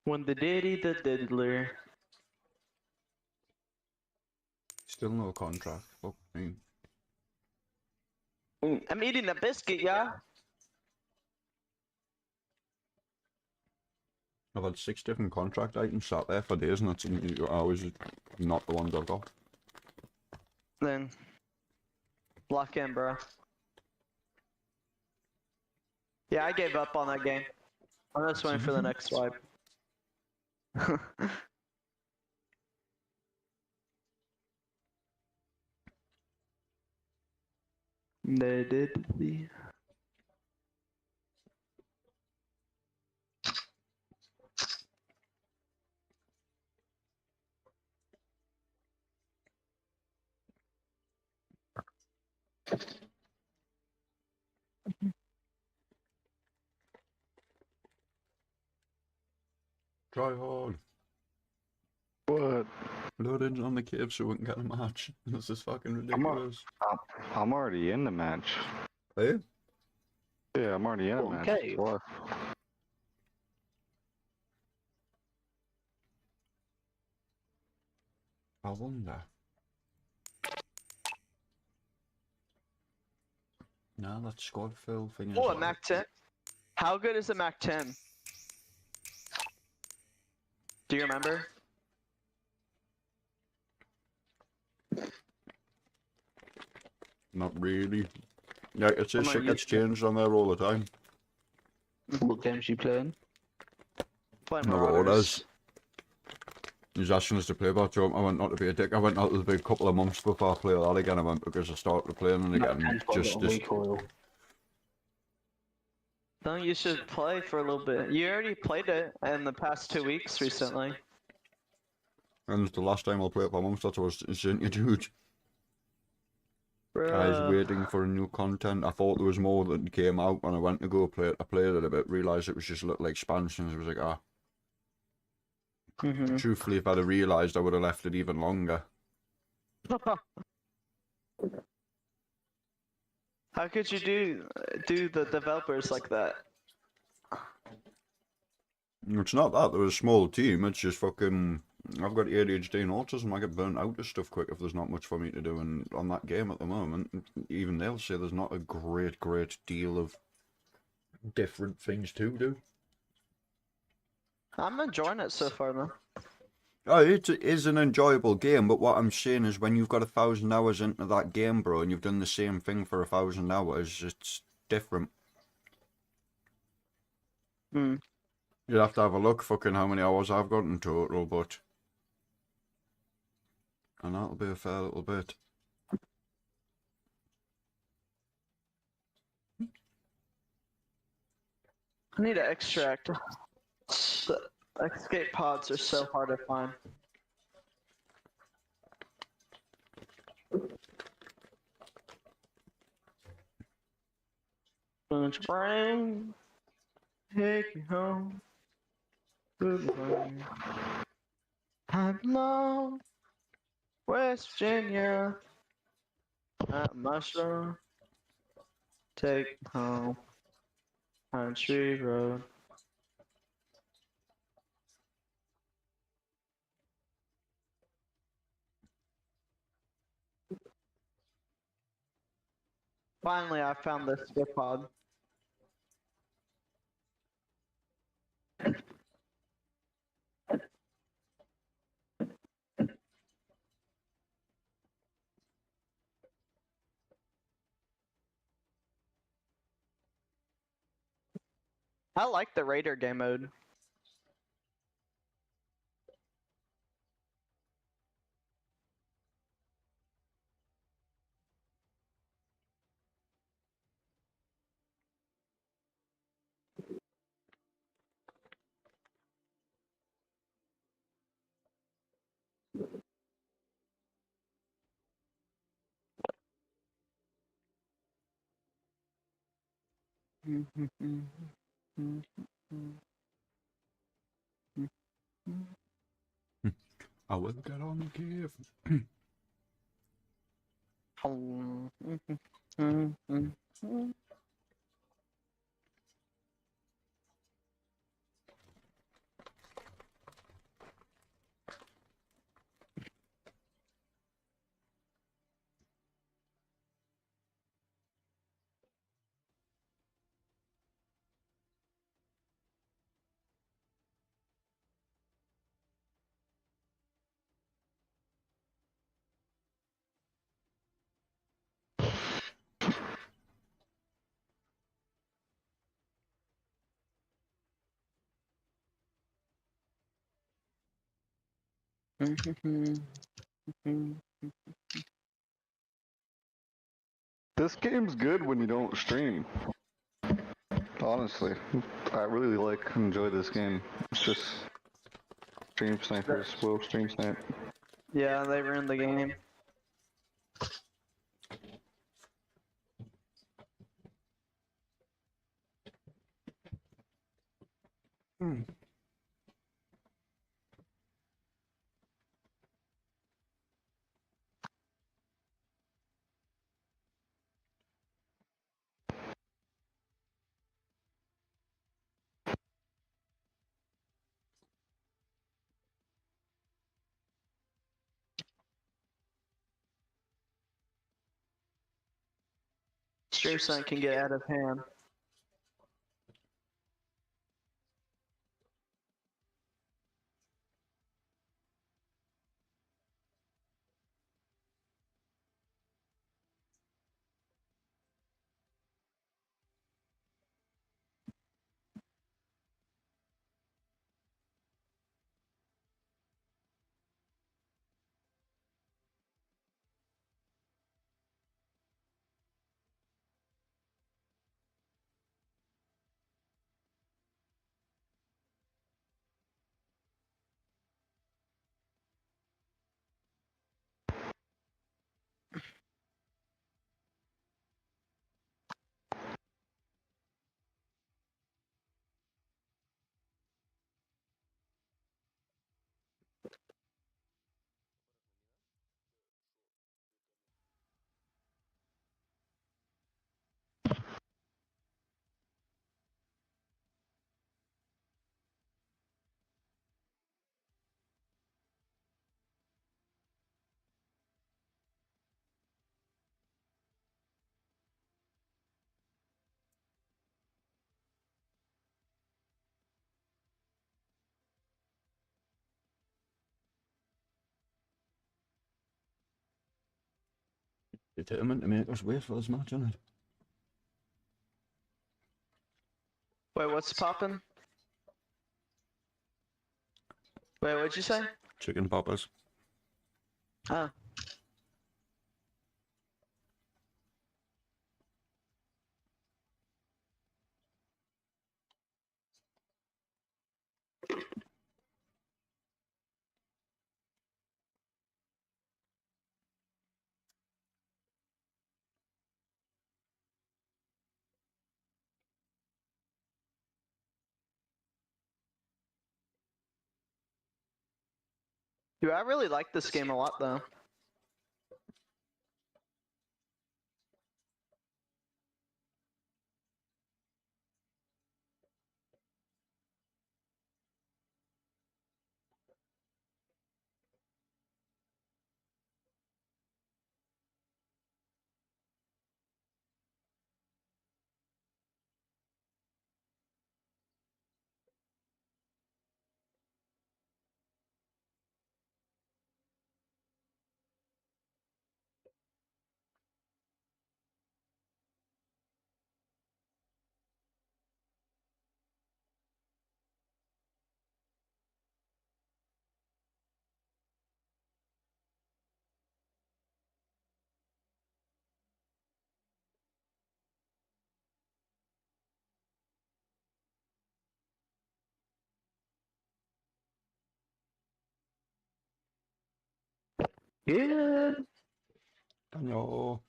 When the diddy the diddler. Still no contract. Fuck me. I'm eating a biscuit, yeah? I've had 6 different contract items sat there for days, and that's always not the ones I've got. Then lock in, bro. Yeah, I gave up on that game. I'm just waiting for the next swipe. They did the. Try hard. Load in on the cave so we can get a match. This is fucking I'm, al- ridiculous. I'm already in the match. Are you? Yeah, I'm already in a What, match. cave? What? I wonder. No, that squad fill thing is Oh, a like... Mac 10. How good is a Mac 10? Do you remember? Not really. Yeah, it says Come on, shit you- gets changed on there all the time. What games you playing? Play No Marauders. orders. He's asking us to play that, so I went not to be a dick. I went out to the couple of months before I play that again. I went because I started playing and No, again. Ken's got a Just little this. recoil. No, you should play for a little bit. You already played it in the past 2 weeks recently. And the last time I played for months, that was sent you, dude. I was Bruh. waiting for new content. I thought there was more that came out when I went to go play it. I played it a bit, realised it was just little expansions. I was like, ah. Truthfully, if I'd have realised, I would have left it even longer. How could you do the developers like that? It's not that, they're a small team, it's just fucking... I've got ADHD and autism, I get burnt out of stuff quick if there's not much for me to do, and on that game at the moment, even they'll say there's not a great deal of different things to do. I'm enjoying it so far, man. Oh, it is an enjoyable game, but what I'm saying is when you've got 1,000 hours into that game, bro, and you've done the same thing for 1,000 hours, it's different. Hmm. You'd have to have a look fucking how many hours I've got in total, but... And that'll be a fair little bit. I need to extract. The escape pods are so hard to find. Spring, take me home. Goodbye. I'm low, West Virginia. At mushroom, take me home. Country road. Finally, I found this skip pod. I like the Raider game mode. I will get on the cave. This game's good when you don't stream. Honestly, I really enjoy this game. It's just stream snipers will stream snipe. Yeah, they ruined the game. Stream Sync can get out of hand. Determined to make us wait for this match, isn't it? Wait, what's poppin'? Wait, what'd you say? Chicken poppers. Oh. Dude, I really like this game a lot, though. Yeah. Daniel.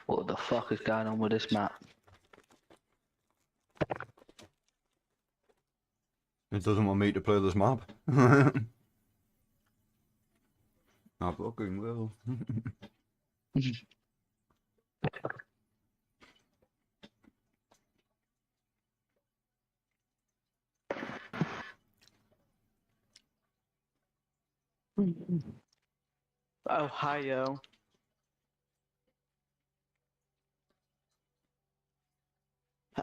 What the fuck is going on with this map? It doesn't want me to play this map. I fucking will. Ohio.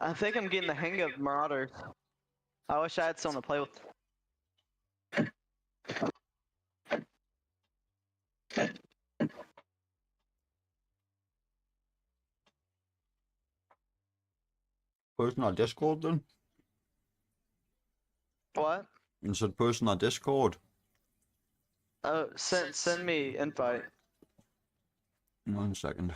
I think I'm getting the hang of Marauders. I wish I had someone to play with. Person on Discord then? What? You said person on Discord? Oh, send me invite. 1 second.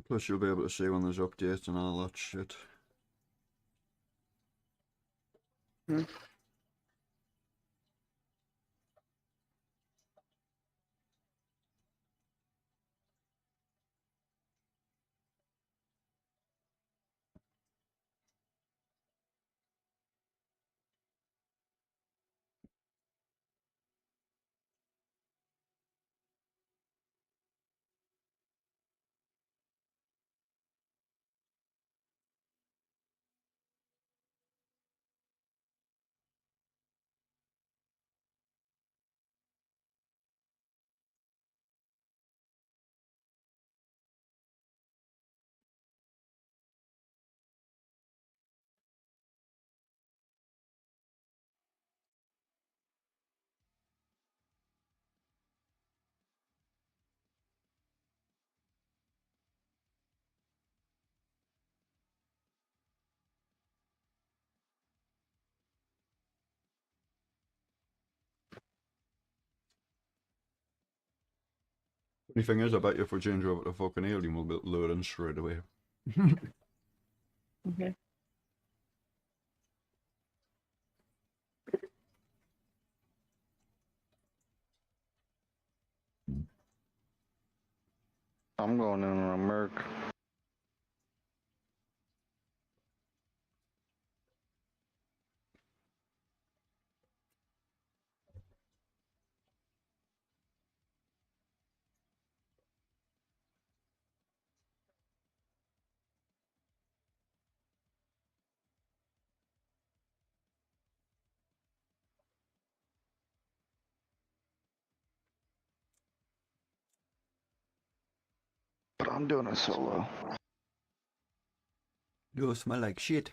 Plus, you'll be able to see when there's updates and all that shit. Funny thing is, I bet you if we change over to fucking Alien, we'll be loading straight away. Okay. I'm going in on a Merc. But I'm doing a solo. You smell like shit.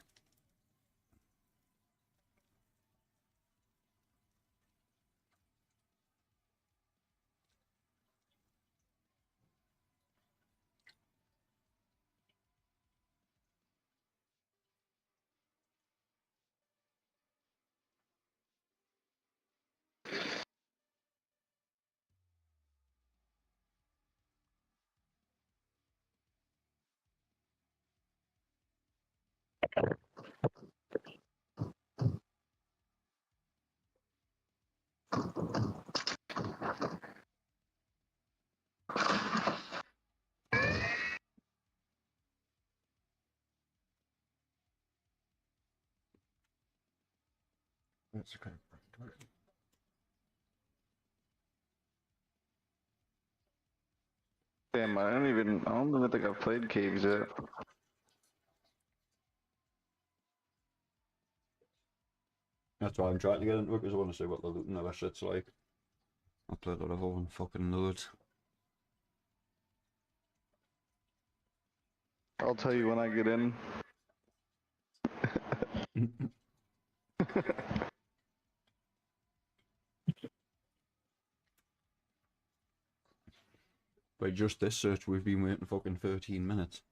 That's okay. Damn, I don't even think I've played Caves yet. That's why I'm trying to get into it, because I want to see what the looting of that shit's like. I played a lot of whole fucking loads. I'll tell you when I get in. By just this search, we've been waiting fucking 13 minutes.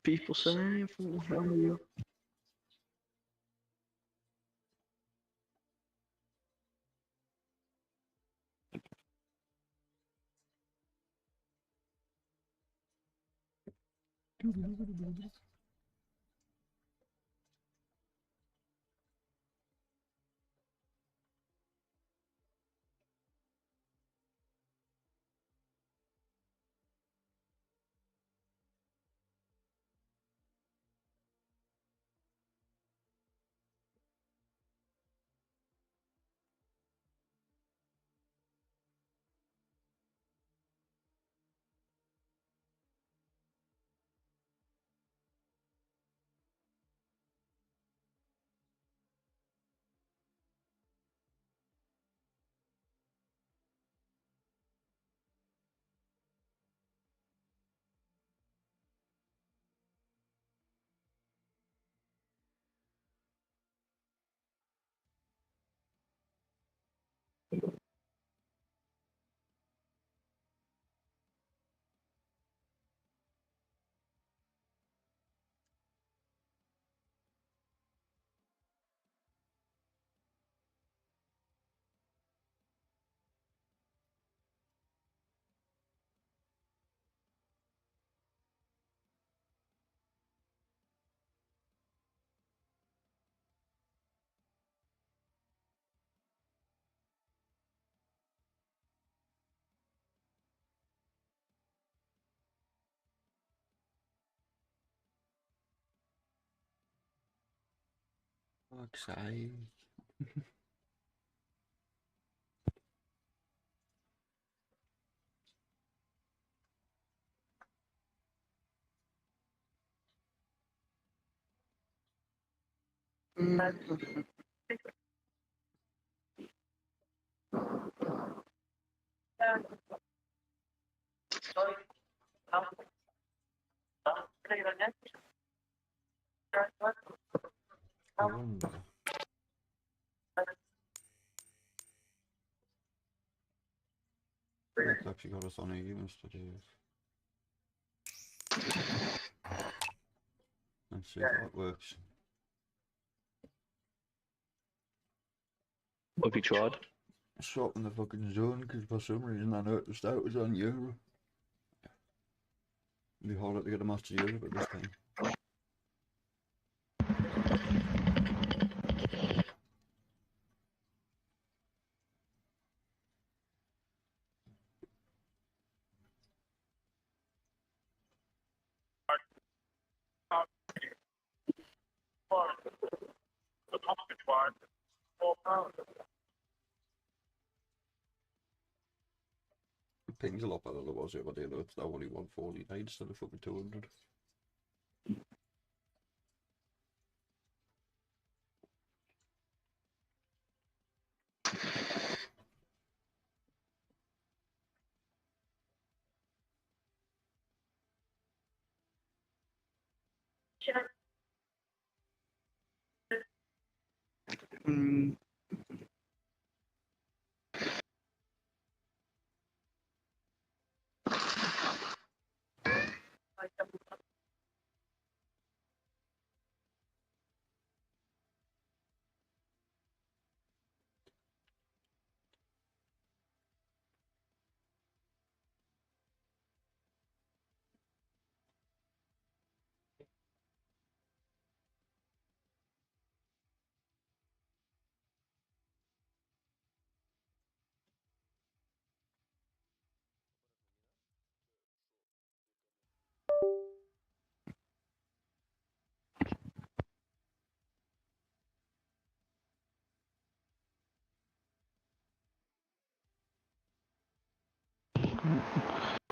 People saying, "How are you?" Fuck's sake. I wonder. It's actually got us on evens to do. Let's see if that works. Have you tried? Swapping the fucking zone because for some reason I noticed that it was on Euro. It'd be harder to get a Master Europe at this time. The ping's a lot better than it was the other day though. It's now only 149 instead of fucking 200.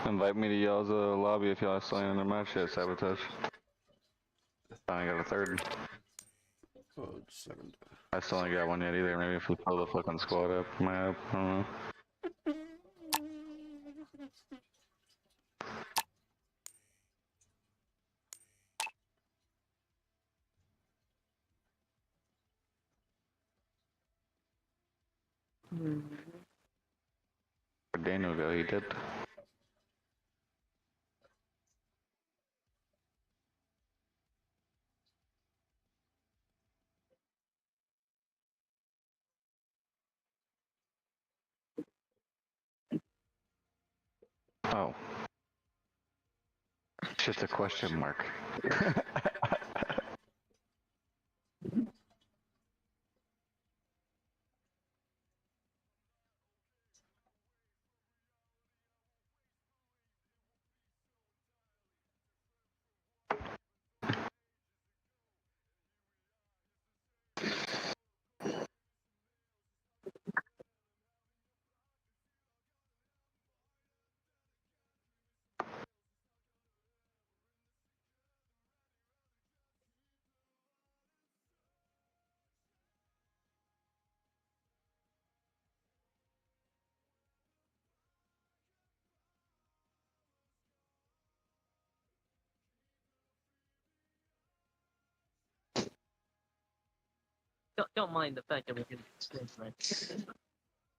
Invite me to y'all's lobby if y'all still ain't in the match yet, Sabotage. I ain't got a third. Oh, second. I still ain't got one yet either. Maybe if we pull the fucking squad up, my app, I don't know. Where'd Daniel go? He did. Oh. It's just a question mark. Don't mind the fact that we're getting spins, right?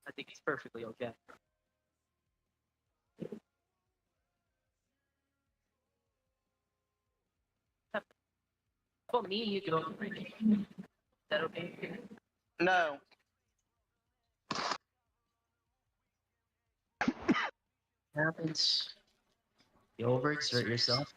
I think he's perfectly okay. How about me and you go? Is that okay? No. Happens. You overexert yourself.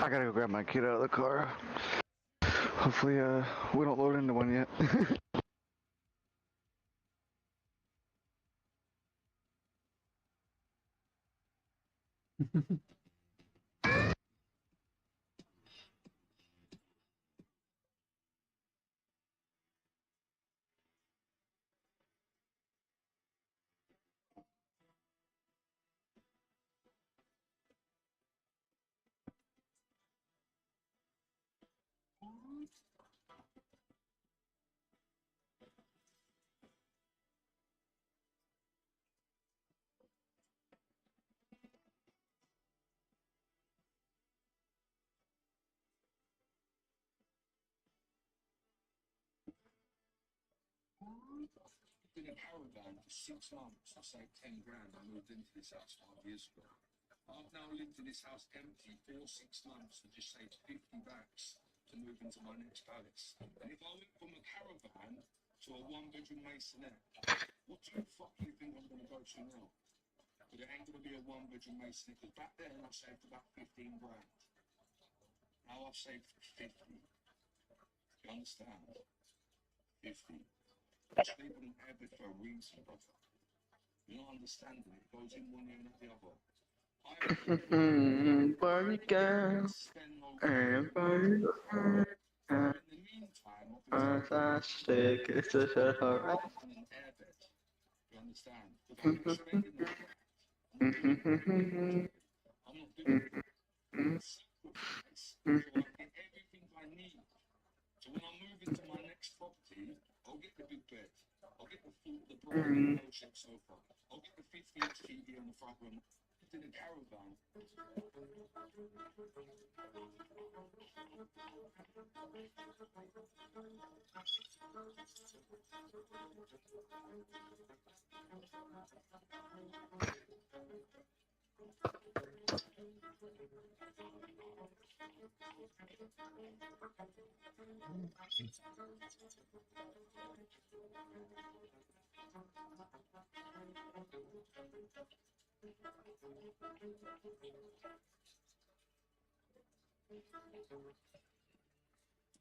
I gotta go grab my kid out of the car. Hopefully, we don't load into one yet. Been a caravan for 6 months. I saved 10 grand. I moved into this house 5 years ago. I've now lived in this house empty for 6 months and just saved 50 racks to move into my next palace. And if I went from a caravan to a 1-bedroom masonette, what do you fucking think I'm going to go to now? But it ain't going to be a 1-bedroom masonette, because back then I saved about 15 grand. Now I've saved 50. You understand? 50. Sleeping in Abbott for a reason, brother. You're not understanding. It goes in one ear and out the other. Barbie girl, and Barbie girl. In the meantime, Fantastic, it's just a alright. in an airbed. You understand? Because I'm not spending that. I'm not doing it. Sacrifice, so I get everything I need. So when I move into my next property, I'll get the big bed. I'll get the brand new shaped sofa. I'll get the 50-inch TV on the front room. In a caravan.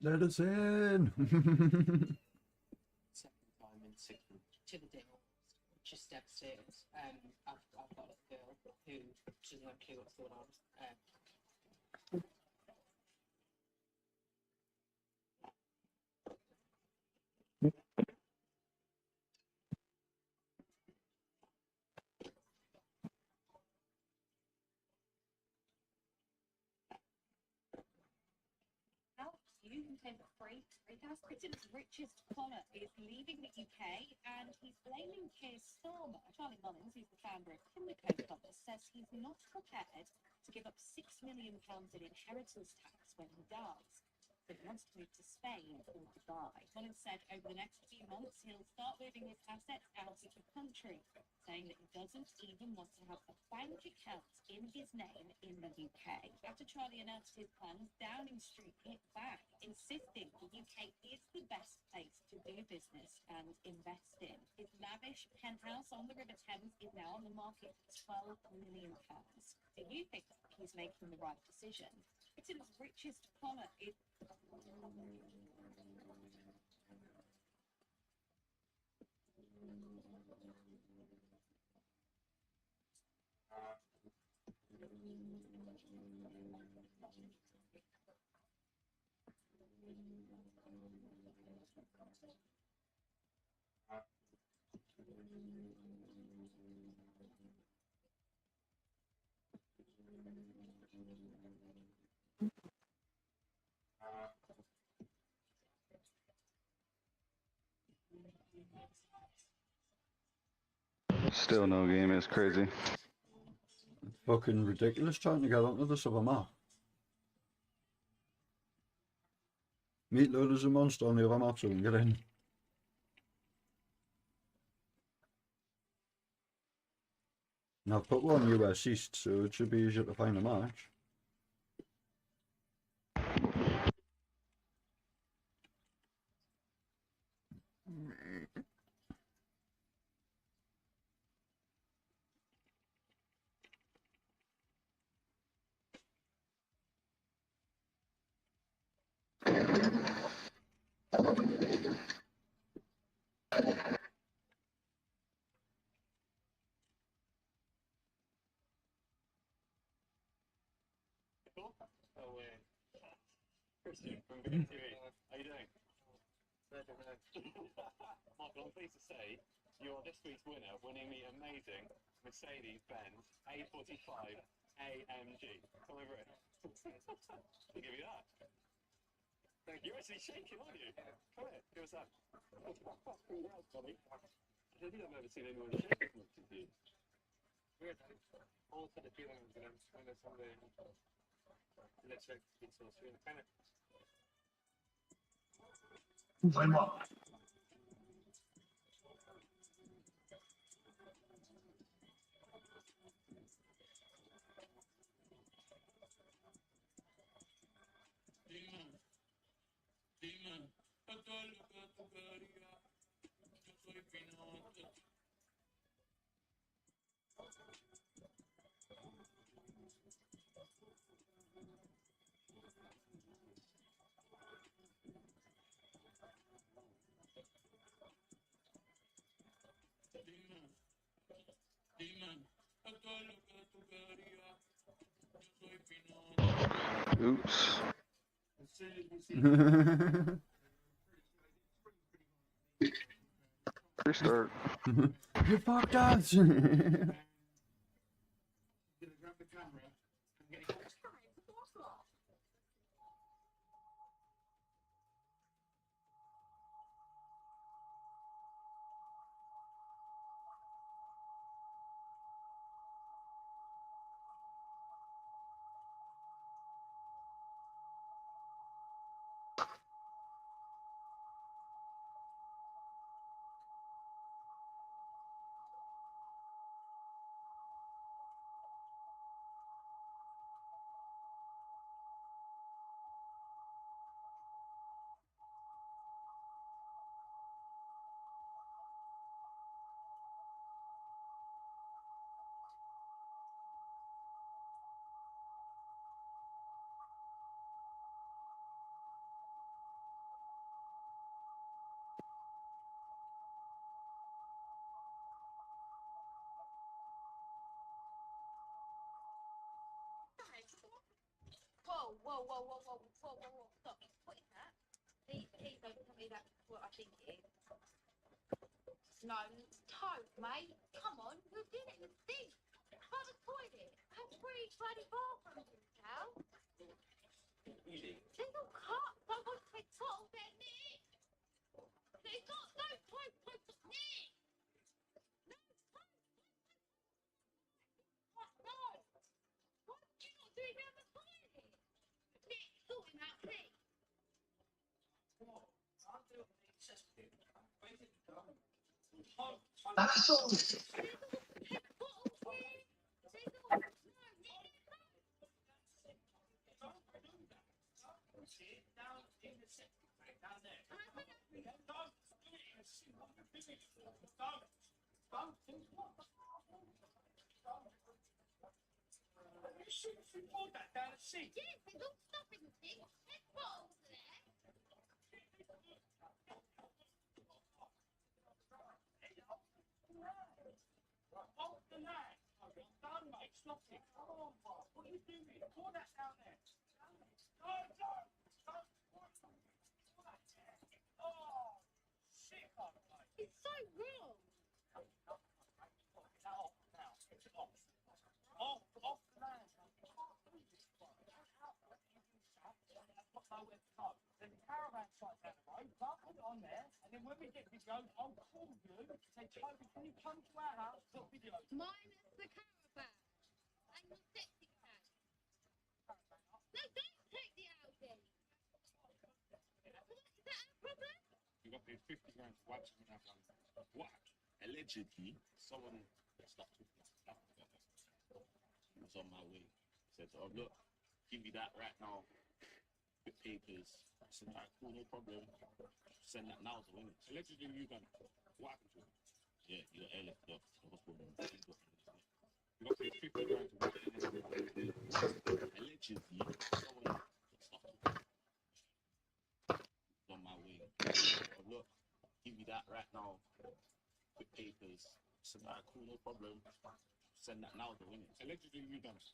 Let us in. Second time in 6 months. To the deal, just upstairs. I've got a girl who doesn't have a clue what's going on. You can claim a free house. Britain's richest Connor is leaving the UK and he's blaming Keir Starmer. Charlie Mullins, who's the founder of Pimlico Brothers, says he's not prepared to give up £6 million in inheritance tax when he dies. But he wants to move to Spain or Dubai. Mullins said over the next few months he'll start moving his assets out of the country, saying that he doesn't even want to have a bank account in his name in the UK. After Charlie announced his plans, Downing Street hit back, insisting the UK is the best place to do business and invest in. His lavish penthouse on the River Thames is now on the market for £12 million. Do you think he's making the right decision? Britain's richest Connor is... Still no game is crazy. Fucking ridiculous trying to get onto this other map. Meat Loader's a monster on the other map, so we can get in. And I've put one US East, so it should be easier to find a match. No way. Christian from Big TV. How you doing? Michael, I'm pleased to say you are this week's winner, winning the amazing Mercedes-Benz A45 AMG. Come over here. I'll give you that. You're actually shaking, aren't you? Come here, give us that. Congrats, buddy. I don't think I've ever seen anyone shake as much as you. Weird, also the feeling that I'm kind of somewhere electric pizza, so kind of. Why not? Dime, a todo lo que tú querías, yo soy Pinocho. Dime, a todo lo que tú querías, yo soy Pinocho. Oops. Restart. You fucked us. Whoa, stop. What is that? Please don't tell me that's what I think it is. No, Toad, mate. Come on, we're doing it in the sink. By the toilet. Have 3 bloody bathrooms in this house. Easy. There's all cups. I want to take bottles there, Nick. There's not no Toad, Nick. No, Toad. No. Why did you not do it down the toilet? Nick, sorting out, please. That's all. Yes, there's all stuff in the sink. There's bottles there. Off the land. I'm done, mate. Stop it. Come on, Bob. What are you doing? Pour that down there. No. Oh, shit, mate. It's so wrong. Off the land. There's a caravan site down the road. Put it on there, and then when we get videos, I'll call you. Say, Toby, can you come to our house? Put videos. Minus the caravan. And your sexy cat. No, don't take the Audi. Is that a problem? You got paid 50 grand to watch me have what? Allegedly, someone stopped talking stuff. I was on my way. Said, oh, look, give me that right now. With papers. I said, alright, cool, no problem. Send that now to win it. Allegedly, you done it. What happened to him? Yeah, you got airlifted up to the hospital. You got paid 50 grand to watch me. Allegedly, someone stopped talking. On my way. Oh, look, give me that right now. With papers. I said, alright, cool, no problem. Send that now to win it. Allegedly, you done it.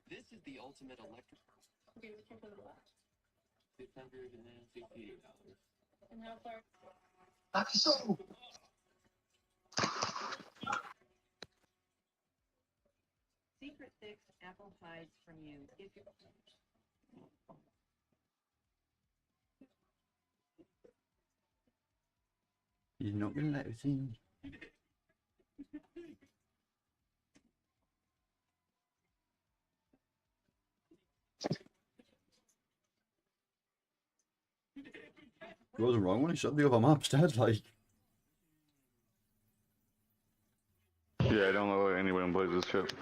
This is the ultimate electric. Okay, which one goes left? $658. And how far? Secret 6 Apple hides from you if you're... He's not gonna let us in. He wasn't wrong when he said the other map's dead, like. Yeah, I don't know why anyone plays this shit.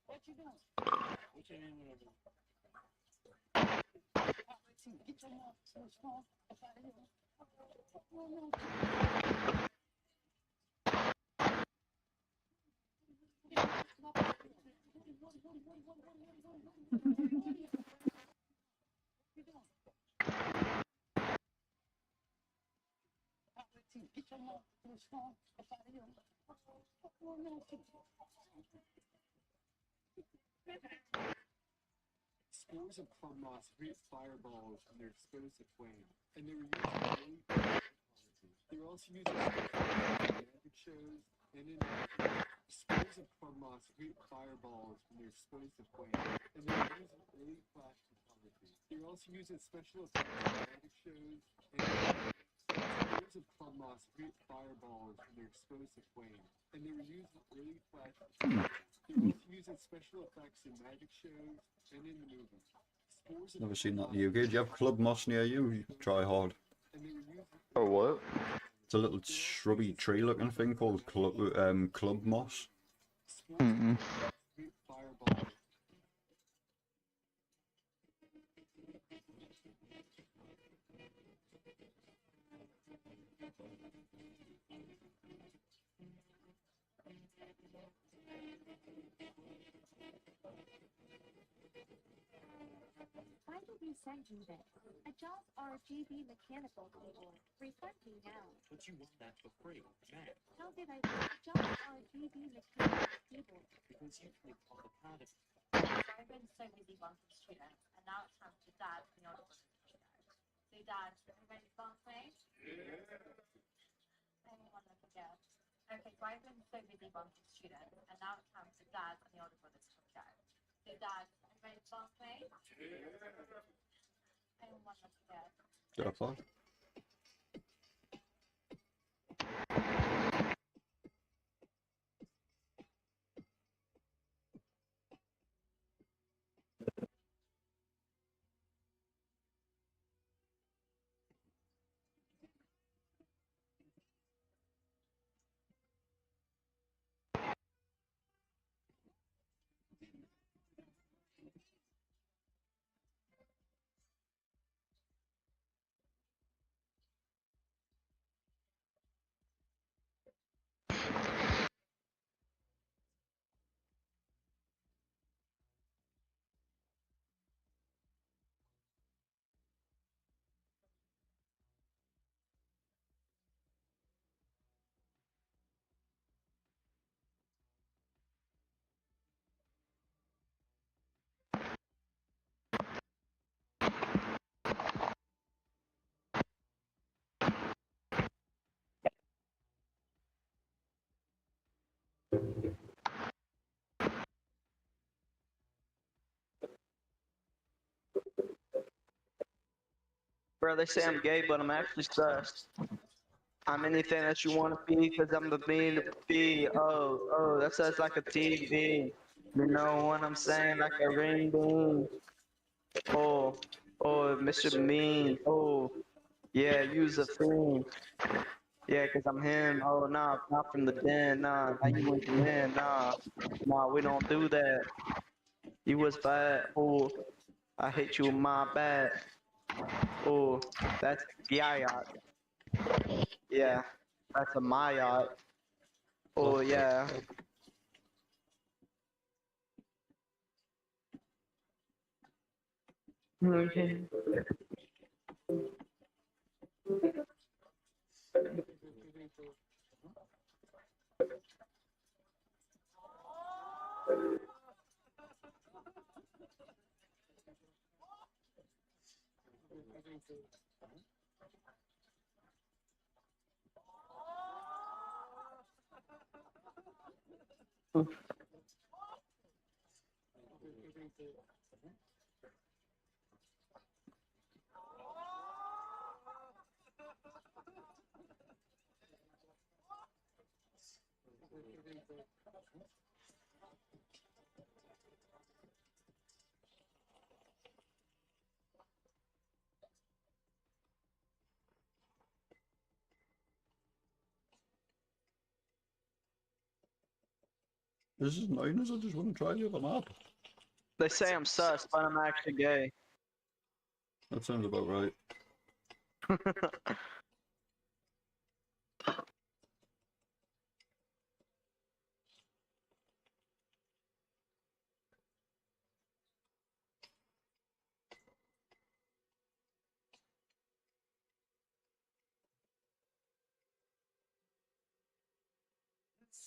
What you doing? What's your name? Whatever. Get your mouth so strong. Up out of here. Get your mouth so strong. Up out of here. Spores of club moss create fireballs when they're exposed to flame, and they were used they were also used in magic shows and in spores of club moss create fireballs when they're exposed to flame, and they were used in early flash photography. They were also used in special effects in magic shows and spores of club moss create fireballs when they're exposed to flame, and they were used in early flash photography. They were also used in special effects in magic shows and in the movies. Spores of Never seen that in the UK. Do you have club moss near you? Try hard. Oh, what? It's a little shrubby tree looking thing called club moss. Mm-mm. Why did you send me this? A Jaws RGB mechanical keyboard. Refund me now. But you want that for free, man. How did I get a Jaws RGB mechanical keyboard? Because you clicked on the pad. I've been so busy wanting students, and now it's time for Dad and the other ones to go. So Dad, are you ready for our play? Anyone look again? Okay, so I've been so busy wanting students, and now it's time for Dad and the older brothers to go. So Dad, are you ready for our play? Anyone look again? Get up, lad. Bro, they say I'm gay, but I'm actually sus. I'm anything that you want to be, cause I'm the bean to be. Oh, that says like a TV. You know what I'm saying? Like a ring beam. Oh, Mr. Mean. Oh, yeah, use a fiend. Yeah, cause I'm him. Oh, nah, not from the den. Nah, you went from in. Nah, we don't do that. You was bad. Oh, I hate you, my bad. Oh, that's Yaya. Yeah, that's a Maya. Oh, yeah. Okay. This is minors, I just want to try the other map. They say I'm sus, but I'm actually gay. That sounds about right.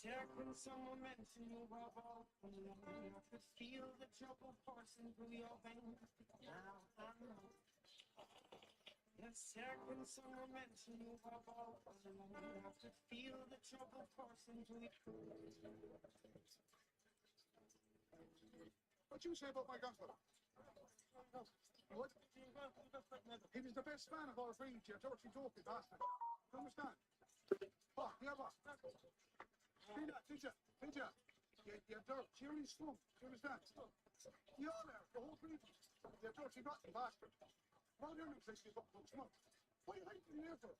Circling some momentum, you rub off and I could feel the trouble coursing through your veins. Now I know. Yes, circling some momentum, you rub off and I could feel the trouble coursing through your What you say about my grandfather? What? He was the best man of our breed, you dirty dopey bastard. You understand? What? Yeah, what? See that, did you? Did you? You dirt, cheery slump. Do you understand? You all there, the whole breed. You dirty rotten bastard. Well, you're in place, you've got to smoke. What are you hiding here for?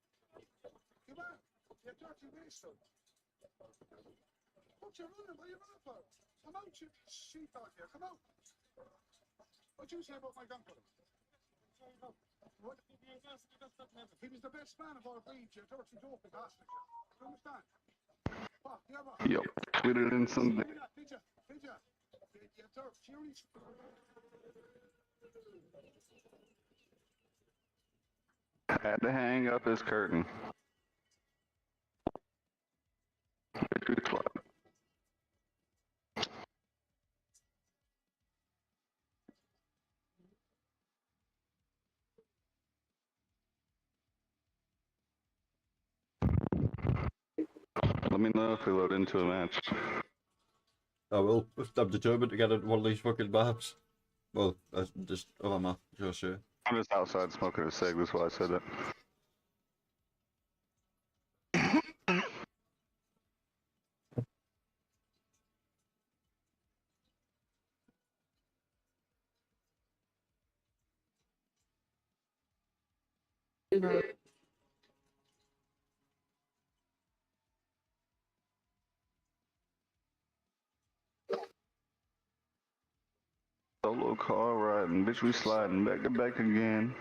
Come on, you dirty waster. What you running? What are you running for? Come out, you sheep out here. Come out. What you say about my grandfather? What? He was the best man of our breed, you dirty dopey bastard. Do you understand? What? Yeah, what? Yo, tweeted in something. Did you? Did you? You dirt, cheery. Had to hang up his curtain. Good club. Let me know if we load into a match. I will. I'm determined to get one of these fucking maps. Well, just other map, just sure. I'm just outside smoking a cig, that's why I said it. Solo car riding, bitch, we sliding back to back again.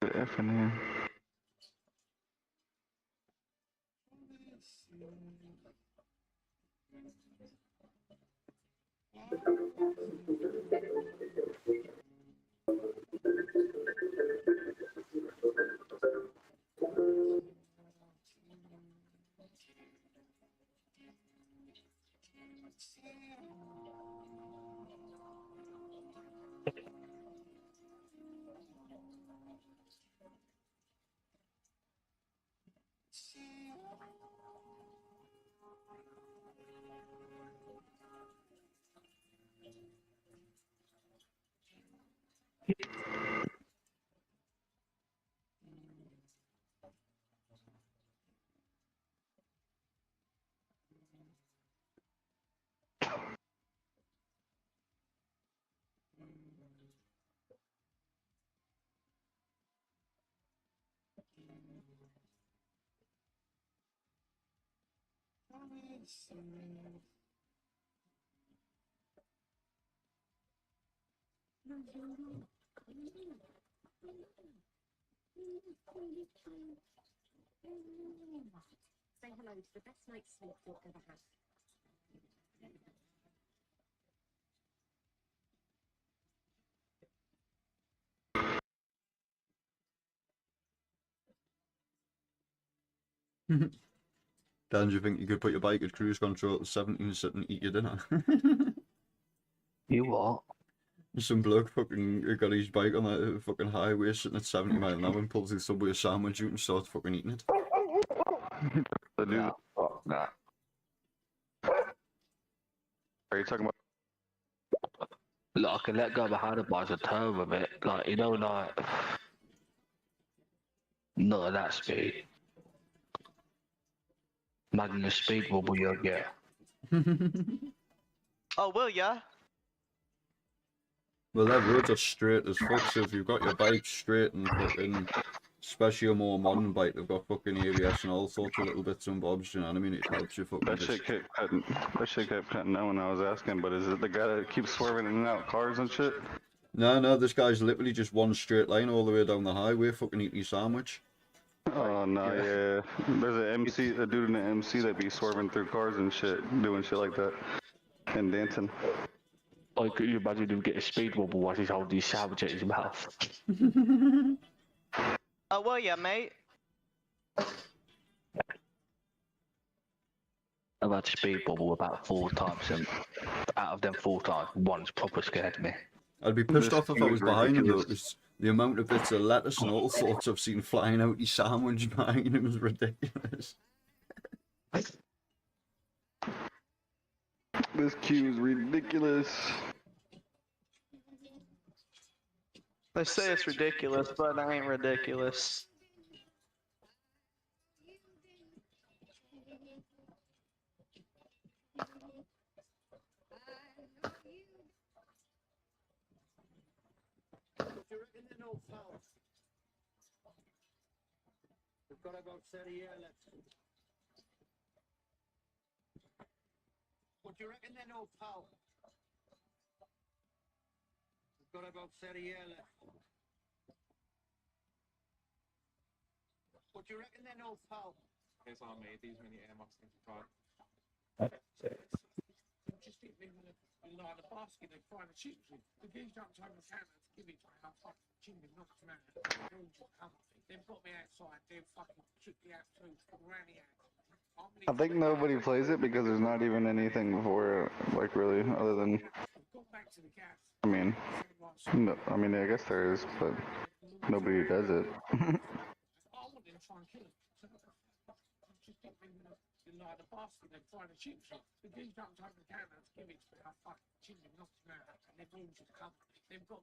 The effing in. Say hello to the best night's sleep you'll ever have. Dan, do you think you could put your bike at cruise control at 70 and sit and eat your dinner? You what? Some bloke fucking got his bike on that fucking highway sitting at 70 miles an hour and pulls his Subway sandwich out and starts fucking eating it. The dude. Nah, fuck nah. Are you talking about? Look, I can let go behind the bars a turn with it. Like, you know, like... Not at that speed. Imagine the speed wobble you'll get. Oh, will ya? Well, their roads are straight as fuck, so if you've got your bike straight and fucking, especially a more modern bike, they've got fucking ABS and all sorts of little bits and bobs, you know what I mean? It helps you fucking... That shit kept cutting out when I was asking, but is it the guy that keeps swerving in and out cars and shit? No, this guy's literally just one straight line all the way down the highway, fucking eating his sandwich. Oh no, yeah. There's a dude in the MC that be swerving through cars and shit, doing shit like that. In Danton. Like, could you imagine him get a speed wobble while he's holding his sandwich at his mouth? Oh, will ya, mate? I've had speed wobble about 4 times, and out of them 4 times, one's proper scared me. I'd be pissed off if I was behind him though, because the amount of bits of lettuce and all sorts I've seen flying out his sandwich behind him is ridiculous. This queue is ridiculous. They say it's ridiculous, but it ain't ridiculous. We've got about 30 years left. What do you reckon then, old pal? We've got about 30 years left. What do you reckon then, old pal? Guess I made these many air muffs into car. Just think they're gonna lie the basket and find the chips in. The geese don't take the camera to give it to me. I'm fucking chinging, not the man. They've got me outside, they've fucking kicked me out too, ran me out. I think nobody plays it because there's not even anything for it, like really, other than. I mean, no, I mean, I guess there is, but nobody does it. I want them to try and kill him. Just think they're gonna lie the basket and find the chips in. The geese don't take the camera to give it to me. I'm fucking chinging, not the man. And they've all just come. They've got.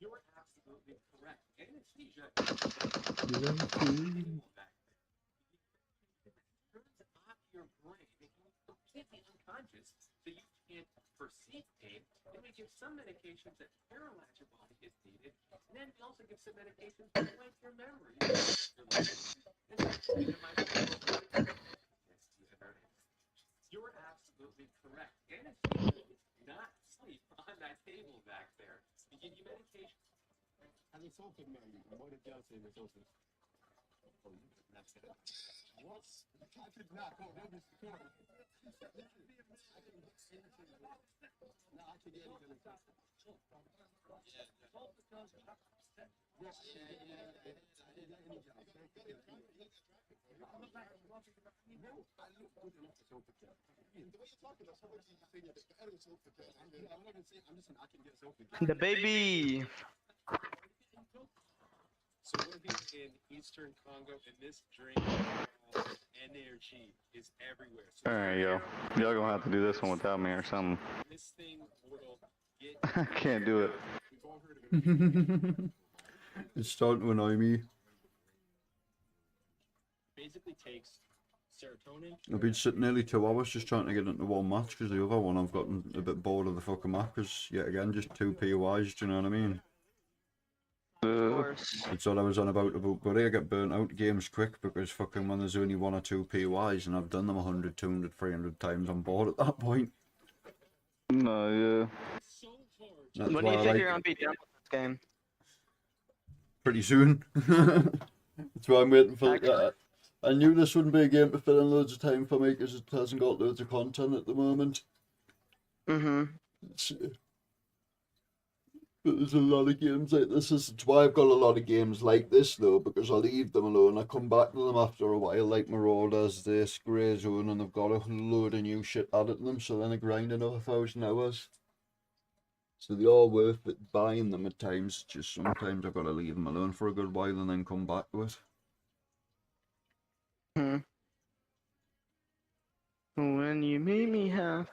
You're absolutely correct. Anesthesia Yeah, turns off your brain, making you completely unconscious, so you can't perceive pain. And we give some medications that paralyze your body if needed, and then we also give some medications that blank your memory. You're absolutely correct. Anesthesia is not sleep on that table back there. We give you medication. Have you thought of me? What did Joe say was awesome? What? I did not. Oh, that was cool. No, I could get anything. The baby. So we're here in Eastern Congo, and this drink energy is everywhere. So Alright, yo. Y'all gonna have to do this one without me or something. this thing will get. I can't do it. We've all heard of it. It's starting to annoy me. Basically takes serotonin. I've been sitting nearly 2 hours just trying to get into one match because the other one I've gotten a bit bored of the fucking map because yet again just 2 POIs, do you know what I mean? course. That's all I was on about, buddy. I get burnt out games quick because fucking when there's only 1 or 2 PYs and I've done them 100, 200, 300 times, I'm bored at that point. No, yeah. That's When do why you I think like you're gonna be done with this game? pretty soon. That's why I'm waiting for. I knew this wouldn't be a game to fill in loads of time for me because it hasn't got loads of content at the moment. But there's a lot of games like this. That's why I've got a lot of games like this though, because I leave them alone. I come back to them after a while, like Marauders, this Grey Zone, and I've got a load of new shit added to them. So then I grind another 1,000 hours. So they are worth it buying them at times. Just sometimes I've got to leave them alone for a good while and then come back to it. When you meet me half.